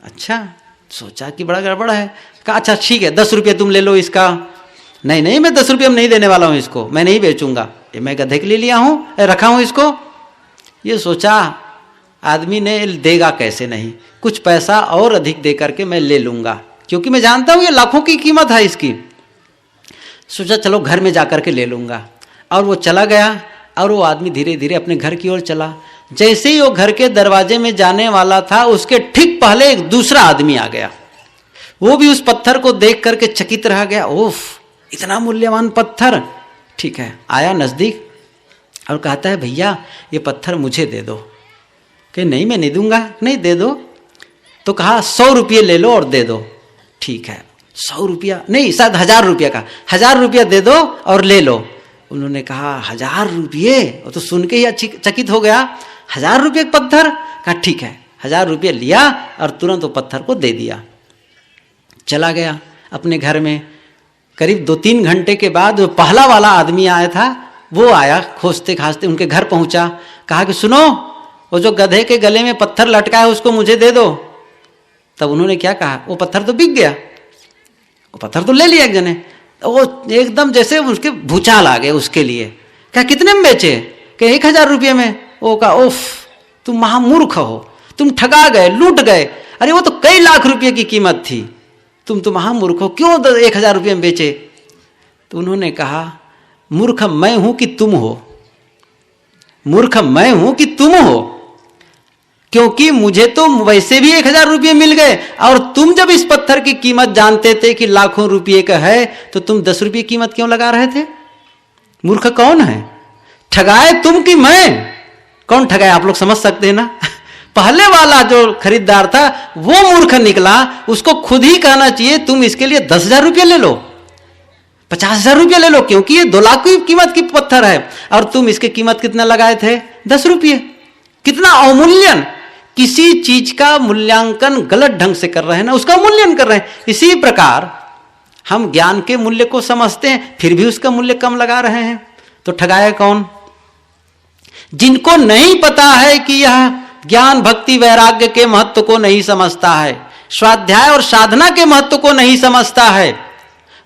अच्छा, सोचा कि बड़ा गड़बड़ है। कहा अच्छा ठीक है 10 रुपये तुम ले लो इसका। नहीं नहीं मैं 10 रुपये में नहीं देने वाला हूं इसको, मैं नहीं बेचूंगा, ये मैं गधे के लिए लिया हूं, रखा हूं इसको। ये सोचा आदमी ने देगा कैसे नहीं, कुछ पैसा और अधिक दे करके मैं ले लूंगा, क्योंकि मैं जानता हूं ये लाखों की कीमत है इसकी। सोचा चलो घर में जाकर के ले लूंगा, और वो चला गया और वो आदमी धीरे धीरे अपने घर की ओर चला। जैसे ही वो घर के दरवाजे में जाने वाला था उसके ठीक पहले एक दूसरा आदमी आ गया। वो भी उस पत्थर को देख करके चकित रह गया, ओफ इतना मूल्यवान पत्थर। ठीक है, आया नजदीक और कहता है भैया ये पत्थर मुझे दे दो। कि नहीं मैं नहीं दूंगा। नहीं दे दो। तो कहा 100 रुपये ले लो और दे दो। ठीक है 100 रुपया नहीं, शायद 1000 रुपया का, 1000 रुपया दे दो और ले लो। उन्होंने कहा 1000 रुपये, वो तो सुन के ही चकित हो गया, 1000 रुपये पत्थर। कहा ठीक है, 1000 रुपये लिया और तुरंत वो पत्थर को दे दिया। चला गया अपने घर में। करीब 2-3 घंटे के बाद वो पहला वाला आदमी आया था, वो आया खोजते खाजते उनके घर पहुंचा। कहा कि सुनो वो जो गधे के गले में पत्थर लटका है उसको मुझे दे दो। तब उन्होंने क्या कहा, वो पत्थर तो बिक गया, वो पत्थर तो ले लिया एक जने। वो एकदम जैसे उसके भूचाल आ गए उसके लिए। क्या कितने में बेचे? कि 1000 रुपये में। वो कहा ओफ तुम महामूर्ख हो, तुम ठगा गए, लूट गए। अरे वो तो कई लाख रुपये की कीमत थी, तुम तो महामूर्ख हो, क्यों 1000 रुपये में बेचे? तो उन्होंने कहा मूर्ख मैं हूं कि तुम हो, मूर्ख मैं हूं कि तुम हो, क्योंकि मुझे तो वैसे भी 1000 रुपये मिल गए, और तुम जब इस पत्थर की कीमत जानते थे कि लाखों रुपये का है तो तुम 10 रुपये कीमत क्यों लगा रहे थे? मूर्ख कौन है? ठगाए तुम कि मैं? कौन ठगाए? आप लोग समझ सकते हैं ना। पहले वाला जो खरीदार था वो मूर्ख निकला, उसको खुद ही कहना चाहिए तुम इसके लिए 10,000 रुपये ले लो, 50,000 रुपये ले लो, क्योंकि ये 2 लाख की कीमत की पत्थर है और तुम इसकी कीमत कितना लगाए थे? 10 रुपये। कितना अवमूल्यन! किसी चीज का मूल्यांकन गलत ढंग से कर रहे हैं ना, उसका मूल्यांकन कर रहे हैं। इसी प्रकार हम ज्ञान के मूल्य को समझते हैं फिर भी उसका मूल्य कम लगा रहे हैं, तो ठगाया कौन? जिनको नहीं पता है कि यह ज्ञान भक्ति वैराग्य के महत्व को नहीं समझता है, स्वाध्याय और साधना के महत्व को नहीं समझता है,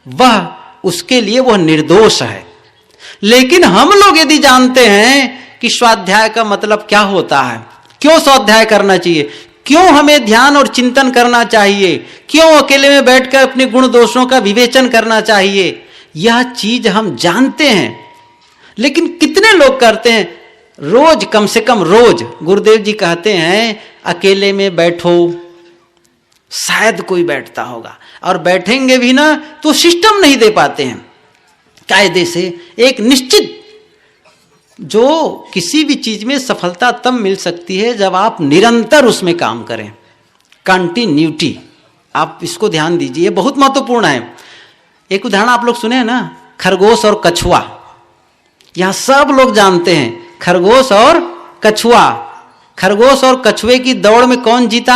वह उसके लिए वह निर्दोष है। लेकिन हम लोग यदि जानते हैं कि स्वाध्याय का मतलब क्या होता है, क्यों स्वाध्याय करना चाहिए, क्यों हमें ध्यान और चिंतन करना चाहिए, क्यों अकेले में बैठकर अपने गुण दोषों का विवेचन करना चाहिए, यह चीज हम जानते हैं। लेकिन कितने लोग करते हैं? रोज, कम से कम रोज। गुरुदेव जी कहते हैं अकेले में बैठो, शायद कोई बैठता होगा, और बैठेंगे भी ना तो सिस्टम नहीं दे पाते हैं कायदे से। एक निश्चित, जो किसी भी चीज में सफलता तब मिल सकती है जब आप निरंतर उसमें काम करें, कंटिन्यूटी। आप इसको ध्यान दीजिए, बहुत महत्वपूर्ण है। एक उदाहरण आप लोग सुने हैं ना, खरगोश और कछुआ। यहां सब लोग जानते हैं खरगोश और कछुआ। खरगोश और कछुए की दौड़ में कौन जीता?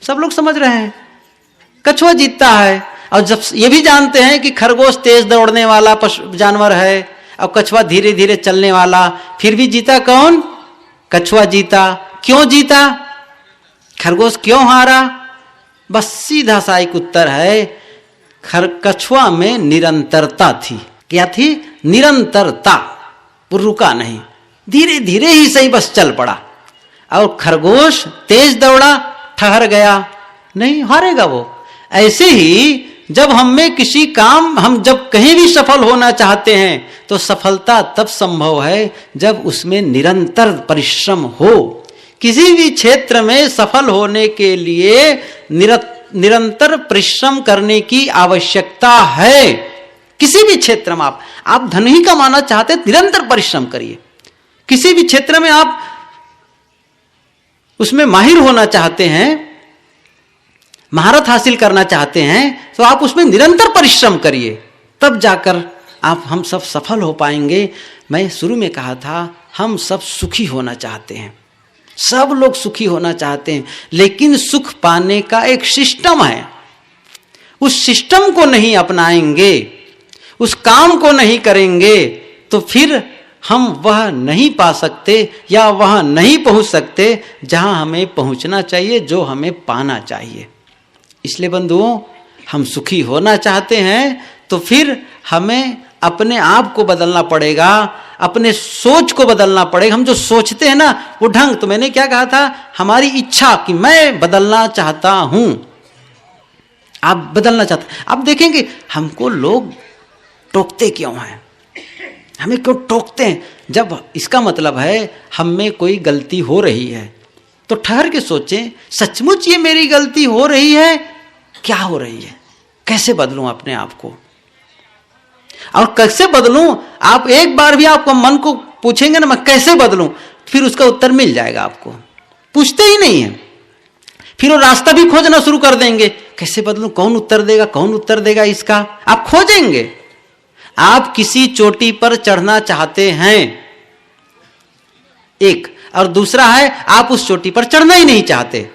सब लोग समझ रहे हैं, कछुआ जीतता है। और जब ये भी जानते हैं कि खरगोश तेज दौड़ने वाला जानवर है और कछुआ धीरे धीरे चलने वाला, फिर भी जीता कौन? कछुआ जीता। क्यों जीता? खरगोश क्यों हारा? बस सीधा सा एक उत्तर है, कछुआ में निरंतरता थी। क्या थी? निरंतरता। वो रुका नहीं, धीरे धीरे ही सही बस चल पड़ा। और खरगोश तेज दौड़ा, ठहर गया, नहीं हारेगा वो। ऐसे ही जब हम में किसी काम, हम जब कहीं भी सफल होना चाहते हैं तो सफलता तब संभव है जब उसमें निरंतर परिश्रम हो। किसी भी क्षेत्र में सफल होने के लिए निरंतर परिश्रम करने की आवश्यकता है। किसी भी क्षेत्र में आप धन ही कमाना चाहते हैं, निरंतर परिश्रम करिए। किसी भी क्षेत्र में आप उसमें माहिर होना चाहते हैं, महारत हासिल करना चाहते हैं, तो आप उसमें निरंतर परिश्रम करिए, तब जाकर हम सब सफल हो पाएंगे। मैं शुरू में कहा था, हम सब सुखी होना चाहते हैं, सब लोग सुखी होना चाहते हैं, लेकिन सुख पाने का एक सिस्टम है। उस सिस्टम को नहीं अपनाएंगे, उस काम को नहीं करेंगे, तो फिर हम वह नहीं पा सकते या वह नहीं पहुंच सकते जहां हमें पहुंचना चाहिए, जो हमें पाना चाहिए। इसलिए बंधुओं, हम सुखी होना चाहते हैं तो फिर हमें अपने आप को बदलना पड़ेगा, अपने सोच को बदलना पड़ेगा। हम जो सोचते हैं ना, वो ढंग, तो मैंने क्या कहा था, हमारी इच्छा कि मैं बदलना चाहता हूं, आप बदलना चाहते हैं। अब देखेंगे हमको लोग टोकते क्यों हैं, हमें क्यों टोकते हैं? जब इसका मतलब है हम में कोई गलती हो रही है, तो ठहर के सोचें, सचमुच ये मेरी गलती हो रही है? क्या हो रही है? कैसे बदलूं अपने आप को, और कैसे बदलूं? आप एक बार भी आपको मन को पूछेंगे ना, मैं कैसे बदलूं, फिर उसका उत्तर मिल जाएगा आपको। पूछते ही नहीं है, फिर वो रास्ता भी खोजना शुरू कर देंगे, कैसे बदलूं, कौन उत्तर देगा, कौन उत्तर देगा इसका, आप खोजेंगे। आप किसी चोटी पर चढ़ना चाहते हैं एक, और दूसरा है आप उस चोटी पर चढ़ना ही नहीं चाहते,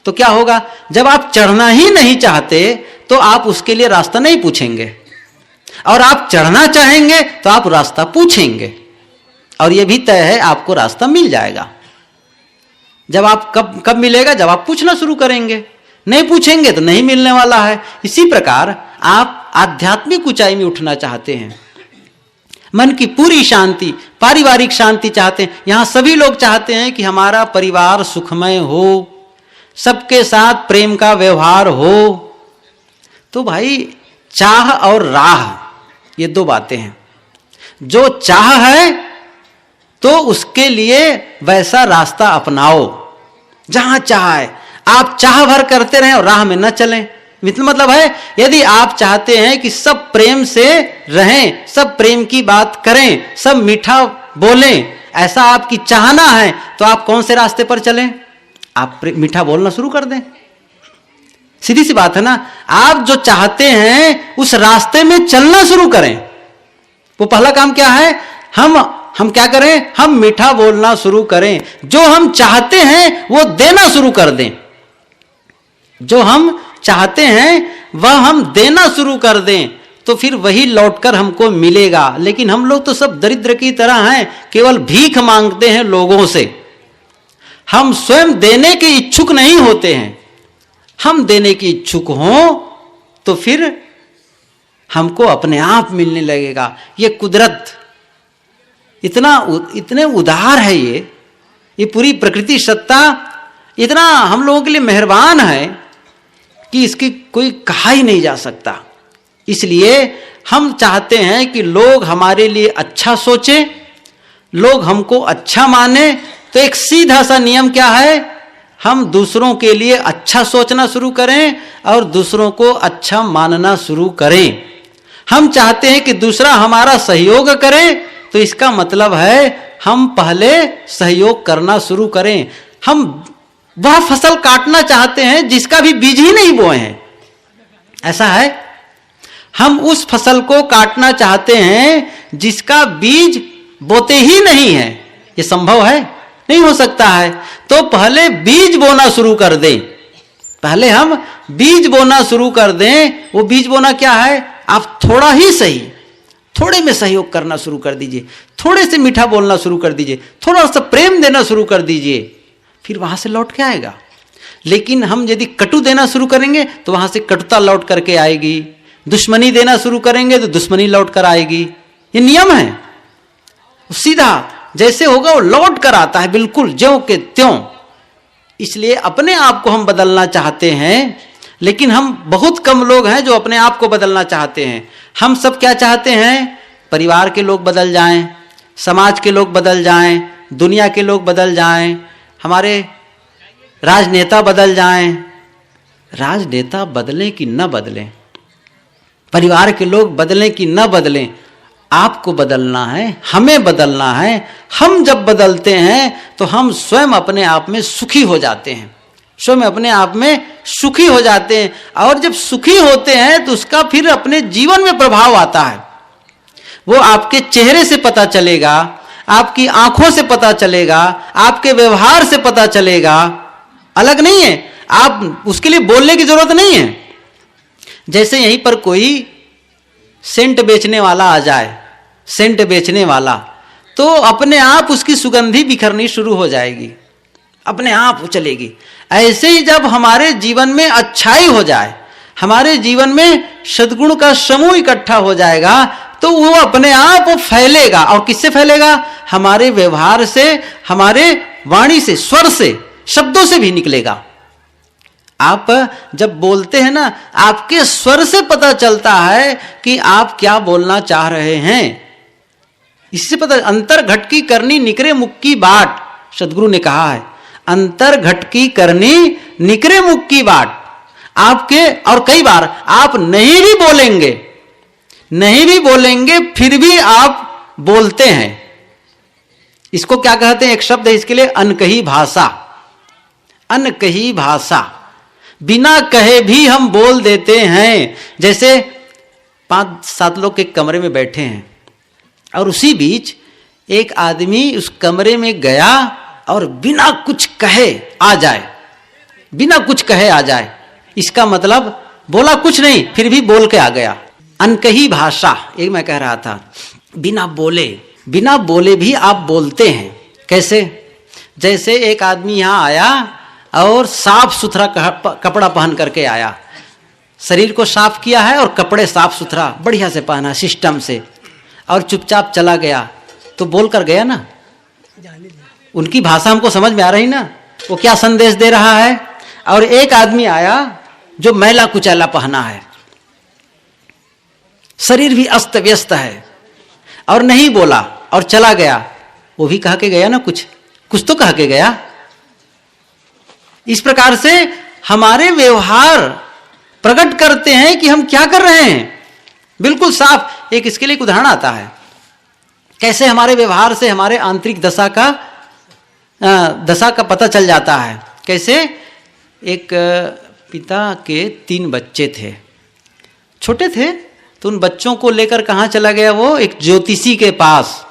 तो क्या होगा? जब आप चढ़ना ही नहीं चाहते तो आप उसके लिए रास्ता नहीं पूछेंगे, और आप चढ़ना चाहेंगे तो आप रास्ता पूछेंगे, और यह भी तय है आपको रास्ता मिल जाएगा। जब आप कब मिलेगा? जब आप पूछना शुरू करेंगे। नहीं पूछेंगे तो नहीं मिलने वाला है। इसी प्रकार आप आध्यात्मिक ऊंचाई में उठना चाहते हैं, मन की पूरी शांति, पारिवारिक शांति चाहते हैं। यहां सभी लोग चाहते हैं कि हमारा परिवार सुखमय हो, सबके साथ प्रेम का व्यवहार हो। तो भाई, चाह और राह, ये दो बातें हैं। जो चाह है तो उसके लिए वैसा रास्ता अपनाओ, जहां चाह है। आप चाह भर करते रहें और राह में न चलें। मतलब है, यदि आप चाहते हैं कि सब प्रेम से रहें, सब प्रेम की बात करें, सब मीठा बोलें, ऐसा आपकी चाहना है, तो आप कौन से रास्ते पर चलें? आप मीठा बोलना शुरू कर दें। सीधी सी बात है ना। आप जो चाहते हैं उस रास्ते में चलना शुरू करें। वो पहला काम क्या है? हम क्या करें? हम मीठा बोलना शुरू करें। जो हम चाहते हैं वो देना शुरू कर दें। जो हम चाहते हैं वह हम देना शुरू कर दें, तो फिर वही लौटकर हमको मिलेगा। लेकिन हम लोग तो सब दरिद्र की तरह हैं, केवल भीख मांगते हैं लोगों से। हम स्वयं देने के इच्छुक नहीं होते हैं। हम देने के इच्छुक हों तो फिर हमको अपने आप मिलने लगेगा। ये कुदरत इतने उदार है, ये पूरी प्रकृति सत्ता इतना हम लोगों के लिए मेहरबान है कि इसकी कोई कहा ही नहीं जा सकता। इसलिए हम चाहते हैं कि लोग हमारे लिए अच्छा सोचें, लोग हमको अच्छा माने। तो एक सीधा सा नियम क्या है? हम दूसरों के लिए अच्छा सोचना शुरू करें और दूसरों को अच्छा मानना शुरू करें। हम चाहते हैं कि दूसरा हमारा सहयोग करे, तो इसका मतलब है हम पहले सहयोग करना शुरू करें। हम वह फसल काटना चाहते हैं जिसका भी बीज ही नहीं बोए हैं, ऐसा है। हम उस फसल को काटना चाहते हैं जिसका बीज बोते ही नहीं है। ये संभव है? नहीं हो सकता है। तो पहले बीज बोना शुरू कर दें। पहले हम बीज बोना शुरू कर दें। वो बीज बोना क्या है? आप थोड़ा ही सही, थोड़े में सहयोग करना शुरू कर दीजिए, थोड़े से मीठा बोलना शुरू कर दीजिए, थोड़ा सा प्रेम देना शुरू कर दीजिए, फिर वहां से लौट के आएगा। लेकिन हम यदि कटु देना शुरू करेंगे तो वहां से कटुता लौट करके आएगी। दुश्मनी देना शुरू करेंगे तो दुश्मनी लौट कर आएगी। ये नियम है, सीधा जैसे होगा वो लौट कर आता है, बिल्कुल ज्यों के त्यों। इसलिए अपने आप को हम बदलना चाहते हैं, लेकिन हम बहुत कम लोग हैं जो अपने आप को बदलना चाहते हैं। हम सब क्या चाहते हैं? परिवार के लोग बदल जाएं, समाज के लोग बदल जाएं, दुनिया के लोग बदल जाएं, हमारे राजनेता बदल जाएं। राजनेता बदलें कि न बदलें, परिवार के लोग बदलें कि न बदलें, आपको बदलना है, हमें बदलना है। हम जब बदलते हैं तो हम स्वयं अपने आप में सुखी हो जाते हैं, स्वयं अपने आप में सुखी हो जाते हैं। और जब सुखी होते हैं तो उसका फिर अपने जीवन में प्रभाव आता है। वो आपके चेहरे से पता चलेगा, आपकी आंखों से पता चलेगा, आपके व्यवहार से पता चलेगा। अलग नहीं है, आप उसके लिए बोलने की जरूरत नहीं है। जैसे यहीं पर कोई सेंट बेचने वाला आ जाए, सेंट बेचने वाला, तो अपने आप उसकी सुगंधी बिखरनी शुरू हो जाएगी, अपने आप चलेगी। ऐसे ही जब हमारे जीवन में अच्छाई हो जाए, हमारे जीवन में सद्गुण का समूह इकट्ठा हो जाएगा, तो वो अपने आप फैलेगा। और किससे फैलेगा? हमारे व्यवहार से, हमारे वाणी से, स्वर से, शब्दों से भी निकलेगा। आप जब बोलते हैं ना, आपके स्वर से पता चलता है कि आप क्या बोलना चाह रहे हैं। इससे पता, अंतर घटकी करनी निकरे मुख की बाट, सदगुरु ने कहा है, अंतर घटकी करनी निकरे मुख की बाट। आपके, और कई बार आप नहीं भी बोलेंगे, नहीं भी बोलेंगे, फिर भी आप बोलते हैं। इसको क्या कहते हैं? एक शब्द है इसके लिए, अनकही भाषा। अनकही भाषा, बिना कहे भी हम बोल देते हैं। जैसे 5-7 लोग एक कमरे में बैठे हैं और उसी बीच एक आदमी उस कमरे में गया और बिना कुछ कहे आ जाए, बिना कुछ कहे आ जाए। इसका मतलब बोला कुछ नहीं, फिर भी बोल के आ गया। अनकही भाषा, एक मैं कह रहा था, बिना बोले भी आप बोलते हैं। कैसे? जैसे एक आदमी यहां आया और साफ सुथरा कपड़ा पहन करके आया, शरीर को साफ किया है और कपड़े साफ सुथरा बढ़िया से पहना सिस्टम से, और चुपचाप चला गया, तो बोल कर गया ना। उनकी भाषा हमको समझ में आ रही ना, वो क्या संदेश दे रहा है। और एक आदमी आया जो मैला कुचैला पहना है, शरीर भी अस्त व्यस्त है, और नहीं बोला और चला गया। वो भी कह के गया ना, कुछ तो कह के गया। इस प्रकार से हमारे व्यवहार प्रकट करते हैं कि हम क्या कर रहे हैं। बिल्कुल साफ। एक इसके लिए एक उदाहरण आता है, कैसे हमारे व्यवहार से हमारे आंतरिक दशा का पता चल जाता है। कैसे? एक पिता के 3 बच्चे थे, छोटे थे, तो उन बच्चों को लेकर कहाँ चला गया वो? एक ज्योतिषी के पास।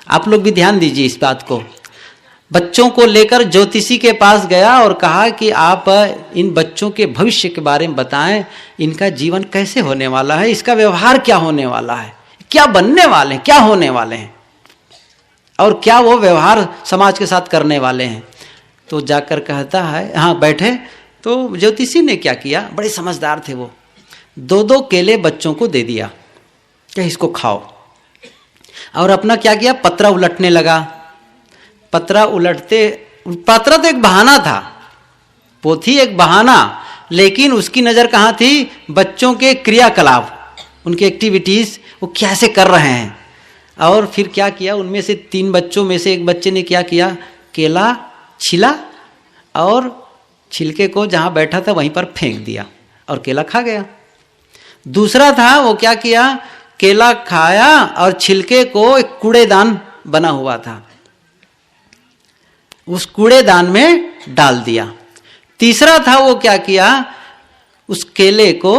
आप लोग भी ध्यान दीजिए इस बात को। बच्चों को लेकर ज्योतिषी के पास गया और कहा कि आप इन बच्चों के भविष्य के बारे में बताएं, इनका जीवन कैसे होने वाला है, इसका व्यवहार क्या होने वाला है, क्या बनने वाले हैं, क्या होने वाले हैं, और क्या वो व्यवहार समाज के साथ करने वाले हैं। तो जाकर कहता है, हाँ बैठे। तो ज्योतिषी ने क्या किया, बड़े समझदार थे वो, 2-2 केले बच्चों को दे दिया कि इसको खाओ, और अपना क्या किया, पत्रा उलटने लगा। पत्रा तो एक बहाना था, पोथी एक बहाना, लेकिन उसकी नजर कहाँ थी? बच्चों के क्रियाकलाप, उनकी एक्टिविटीज, वो कैसे कर रहे हैं। और फिर क्या किया, उनमें से 3 बच्चों में से एक बच्चे ने क्या किया, केला छिला और छिलके को जहाँ बैठा था वहीं पर फेंक दिया और केला खा गया। दूसरा था, वो क्या किया, केला खाया और छिलके को एक कूड़ेदान बना हुआ था, उस कूड़ेदान में डाल दिया। तीसरा था, वो क्या किया, उस केले को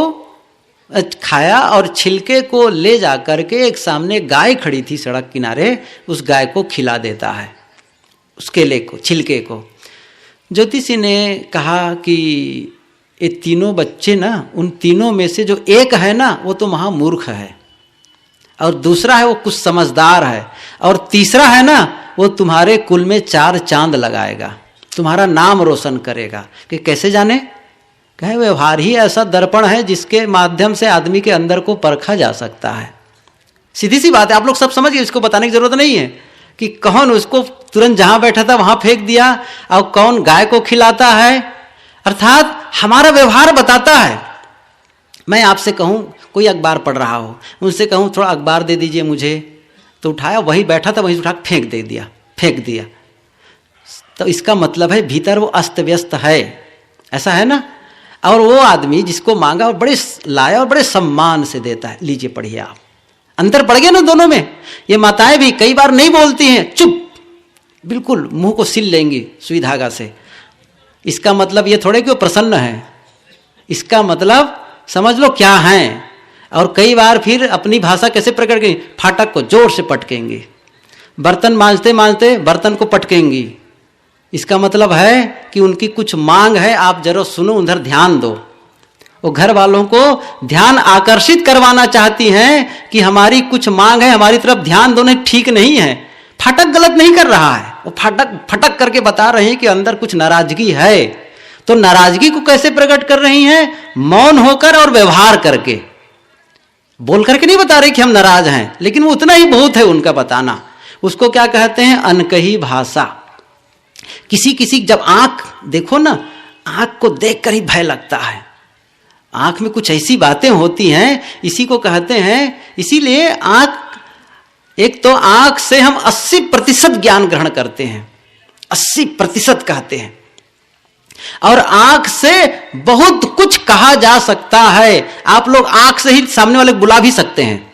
खाया और छिलके को ले जा करके एक सामने गाय खड़ी थी सड़क किनारे, उस गाय को खिला देता है, उस केले को, छिलके को। ज्योतिषी ने कहा कि ये 3 बच्चे ना, उन 3 में से जो एक है ना, वो तो महामूर्ख है, और दूसरा है वो कुछ समझदार है, और तीसरा है ना, वो तुम्हारे कुल में 4 चांद लगाएगा, तुम्हारा नाम रोशन करेगा। कि कैसे जाने? कहे व्यवहार ही ऐसा दर्पण है जिसके माध्यम से आदमी के अंदर को परखा जा सकता है। सीधी सी बात है, आप लोग सब समझिए, इसको बताने की जरूरत नहीं है कि कौन उसको तुरंत जहां बैठा था वहां फेंक दिया, और कौन गाय को खिलाता है, अर्थात हमारा व्यवहार बताता है। मैं आपसे कहूं, कोई अखबार पढ़ रहा हो, उनसे कहूं थोड़ा अखबार दे दीजिए मुझे, तो उठाया, वही बैठा था वहीं उठा फेंक दिया। तो इसका मतलब है भीतर वो अस्त व्यस्त है, ऐसा है ना। और वो आदमी जिसको मांगा और बड़े लाया और बड़े सम्मान से देता है, लीजिए पढ़िए आप। अंतर पड़ गया ना दोनों में। ये माताएं भी कई बार नहीं बोलती हैं, चुप, बिल्कुल मुंह को सिल लेंगी सुई धागा से। इसका मतलब ये थोड़े कि वो प्रसन्न है, इसका मतलब समझ लो क्या है। और कई बार फिर अपनी भाषा कैसे प्रकट करेंगी, फाटक को जोर से पटकेंगी, बर्तन मांजते मांजते बर्तन को पटकेंगी। इसका मतलब है कि उनकी कुछ मांग है, आप जरा सुनो, उधर ध्यान दो। वो घर वालों को ध्यान आकर्षित करवाना चाहती हैं कि हमारी कुछ मांग है, हमारी तरफ ध्यान दो, नहीं ठीक नहीं है। फाटक गलत नहीं कर रहा है, वो फटक करके बता रहे हैं कि अंदर कुछ नाराजगी है। तो नाराजगी को कैसे प्रकट कर रही हैं? मौन होकर और व्यवहार करके। बोल करके नहीं बता रहे कि हम नाराज हैं, लेकिन वो उतना ही बहुत है उनका बताना। उसको क्या कहते हैं? अनकही भाषा। किसी जब आंख देखो ना, आंख को देखकर ही भय लगता है। आंख में कुछ ऐसी बातें होती हैं, इसी को कहते हैं। इसीलिए आंख, एक तो आंख से हम 80% ज्ञान ग्रहण करते हैं, 80% कहते हैं। और आंख से बहुत कुछ कहा जा सकता है। आप लोग आंख से ही सामने वाले को बुला भी सकते हैं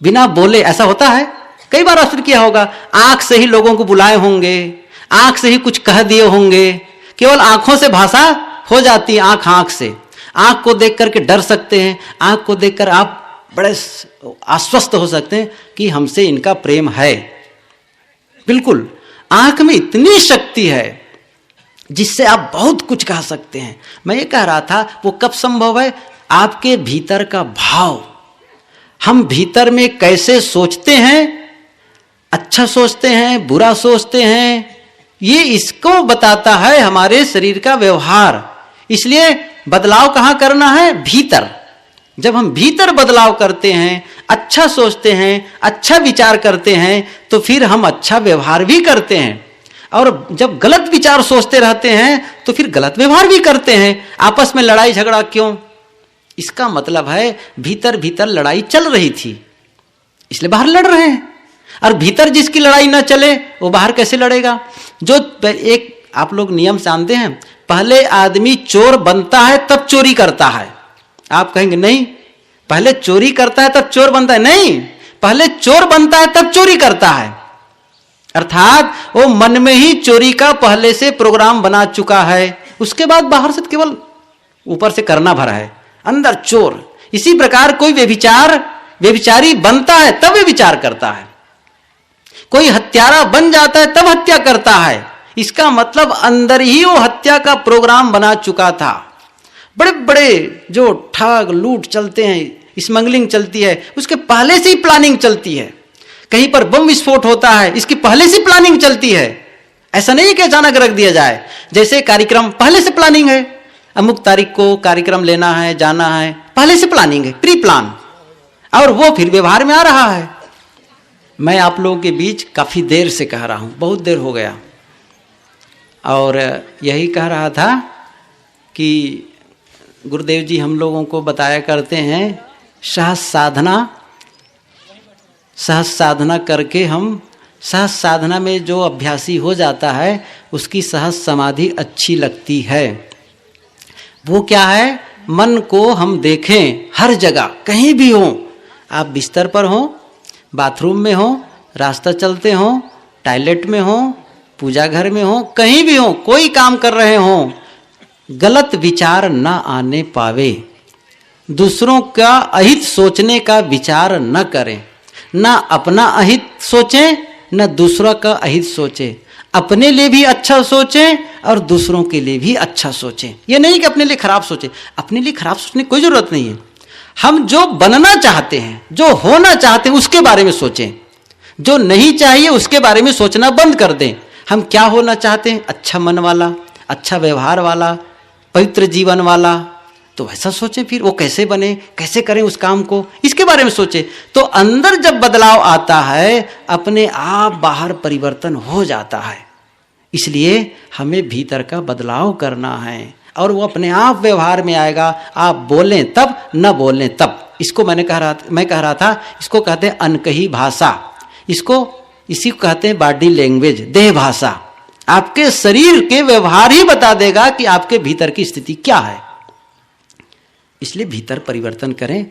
बिना बोले, ऐसा होता है। कई बार असर किया होगा, आंख से ही लोगों को बुलाए होंगे, आंख से ही कुछ कह दिए होंगे। केवल आंखों से भाषा हो जाती है। आंख से, आंख को देख करके डर सकते हैं, आंख को देखकर आप बड़े आश्वस्त हो सकते हैं कि हमसे इनका प्रेम है। बिल्कुल, आंख में इतनी शक्ति है जिससे आप बहुत कुछ कह सकते हैं। मैं ये कह रहा था, वो कब संभव है? आपके भीतर का भाव। हम भीतर में कैसे सोचते हैं, अच्छा सोचते हैं, बुरा सोचते हैं, ये इसको बताता है हमारे शरीर का व्यवहार। इसलिए बदलाव कहाँ करना है? भीतर। जब हम भीतर बदलाव करते हैं, अच्छा सोचते हैं, अच्छा विचार करते हैं, तो फिर हम अच्छा व्यवहार भी करते हैं। और जब गलत विचार सोचते रहते हैं तो फिर गलत व्यवहार भी करते हैं। आपस में लड़ाई झगड़ा क्यों? इसका मतलब है भीतर भीतर लड़ाई चल रही थी, इसलिए बाहर लड़ रहे हैं। और भीतर जिसकी लड़ाई ना चले वो बाहर कैसे लड़ेगा? जो एक आप लोग नियम जानते हैं, पहले आदमी चोर बनता है तब चोरी करता है। आप कहेंगे नहीं, पहले चोरी करता है तब चोर बनता है। नहीं, पहले चोर बनता है तब चोरी करता है। अर्थात वो मन में ही चोरी का पहले से प्रोग्राम बना चुका है, उसके बाद बाहर से केवल ऊपर से करना भरा है, अंदर चोर। इसी प्रकार कोई व्यभिचारी बनता है तब व्यभिचार करता है, कोई हत्यारा बन जाता है तब हत्या करता है। इसका मतलब अंदर ही वो हत्या का प्रोग्राम बना चुका था। बड़े बड़े जो ठग लूट चलते हैं, स्मगलिंग चलती है, उसके पहले से ही प्लानिंग चलती है। कहीं पर बम विस्फोट होता है, इसकी पहले से प्लानिंग चलती है। ऐसा नहीं है कि अचानक रख दिया जाए। जैसे कार्यक्रम पहले से प्लानिंग है, अमुक तारीख को कार्यक्रम लेना है, जाना है, पहले से प्लानिंग है, प्री प्लान, और वो फिर व्यवहार में आ रहा है। मैं आप लोगों के बीच काफी देर से कह रहा हूं, बहुत देर हो गया, और यही कह रहा था कि गुरुदेव जी हम लोगों को बताया करते हैं, सहज साधना करके हम सहज साधना में जो अभ्यासी हो जाता है उसकी सहज समाधि अच्छी लगती है। वो क्या है? मन को हम देखें हर जगह, कहीं भी हो, आप बिस्तर पर हो, बाथरूम में हो, रास्ता चलते हो, टॉयलेट में हो, पूजा घर में हो, कहीं भी हो, कोई काम कर रहे हो, गलत विचार ना आने पावे। दूसरों का अहित सोचने का विचार न करें, ना अपना अहित सोचें न दूसरों का अहित सोचें। अपने लिए भी अच्छा सोचें और दूसरों के लिए भी अच्छा सोचें। ये नहीं कि अपने लिए खराब सोचें, अपने लिए खराब सोचने की कोई जरूरत नहीं है। हम जो बनना चाहते हैं, जो होना चाहते हैं, उसके बारे में सोचें। जो नहीं चाहिए उसके बारे में सोचना बंद कर दें। हम क्या होना चाहते हैं? अच्छा मन वाला, अच्छा व्यवहार वाला, पवित्र जीवन वाला, तो वैसा सोचें। फिर वो कैसे बने, कैसे करें उस काम को, इसके बारे में सोचें। तो अंदर जब बदलाव आता है, अपने आप बाहर परिवर्तन हो जाता है। इसलिए हमें भीतर का बदलाव करना है, और वो अपने आप व्यवहार में आएगा। आप बोलें तब, न बोलें तब। इसको मैं कह रहा था इसको कहते हैं अनकही भाषा, इसी को कहते हैं बॉडी लैंग्वेज, देह भाषा। आपके शरीर के व्यवहार ही बता देगा कि आपके भीतर की स्थिति क्या है। इसलिए भीतर परिवर्तन करें।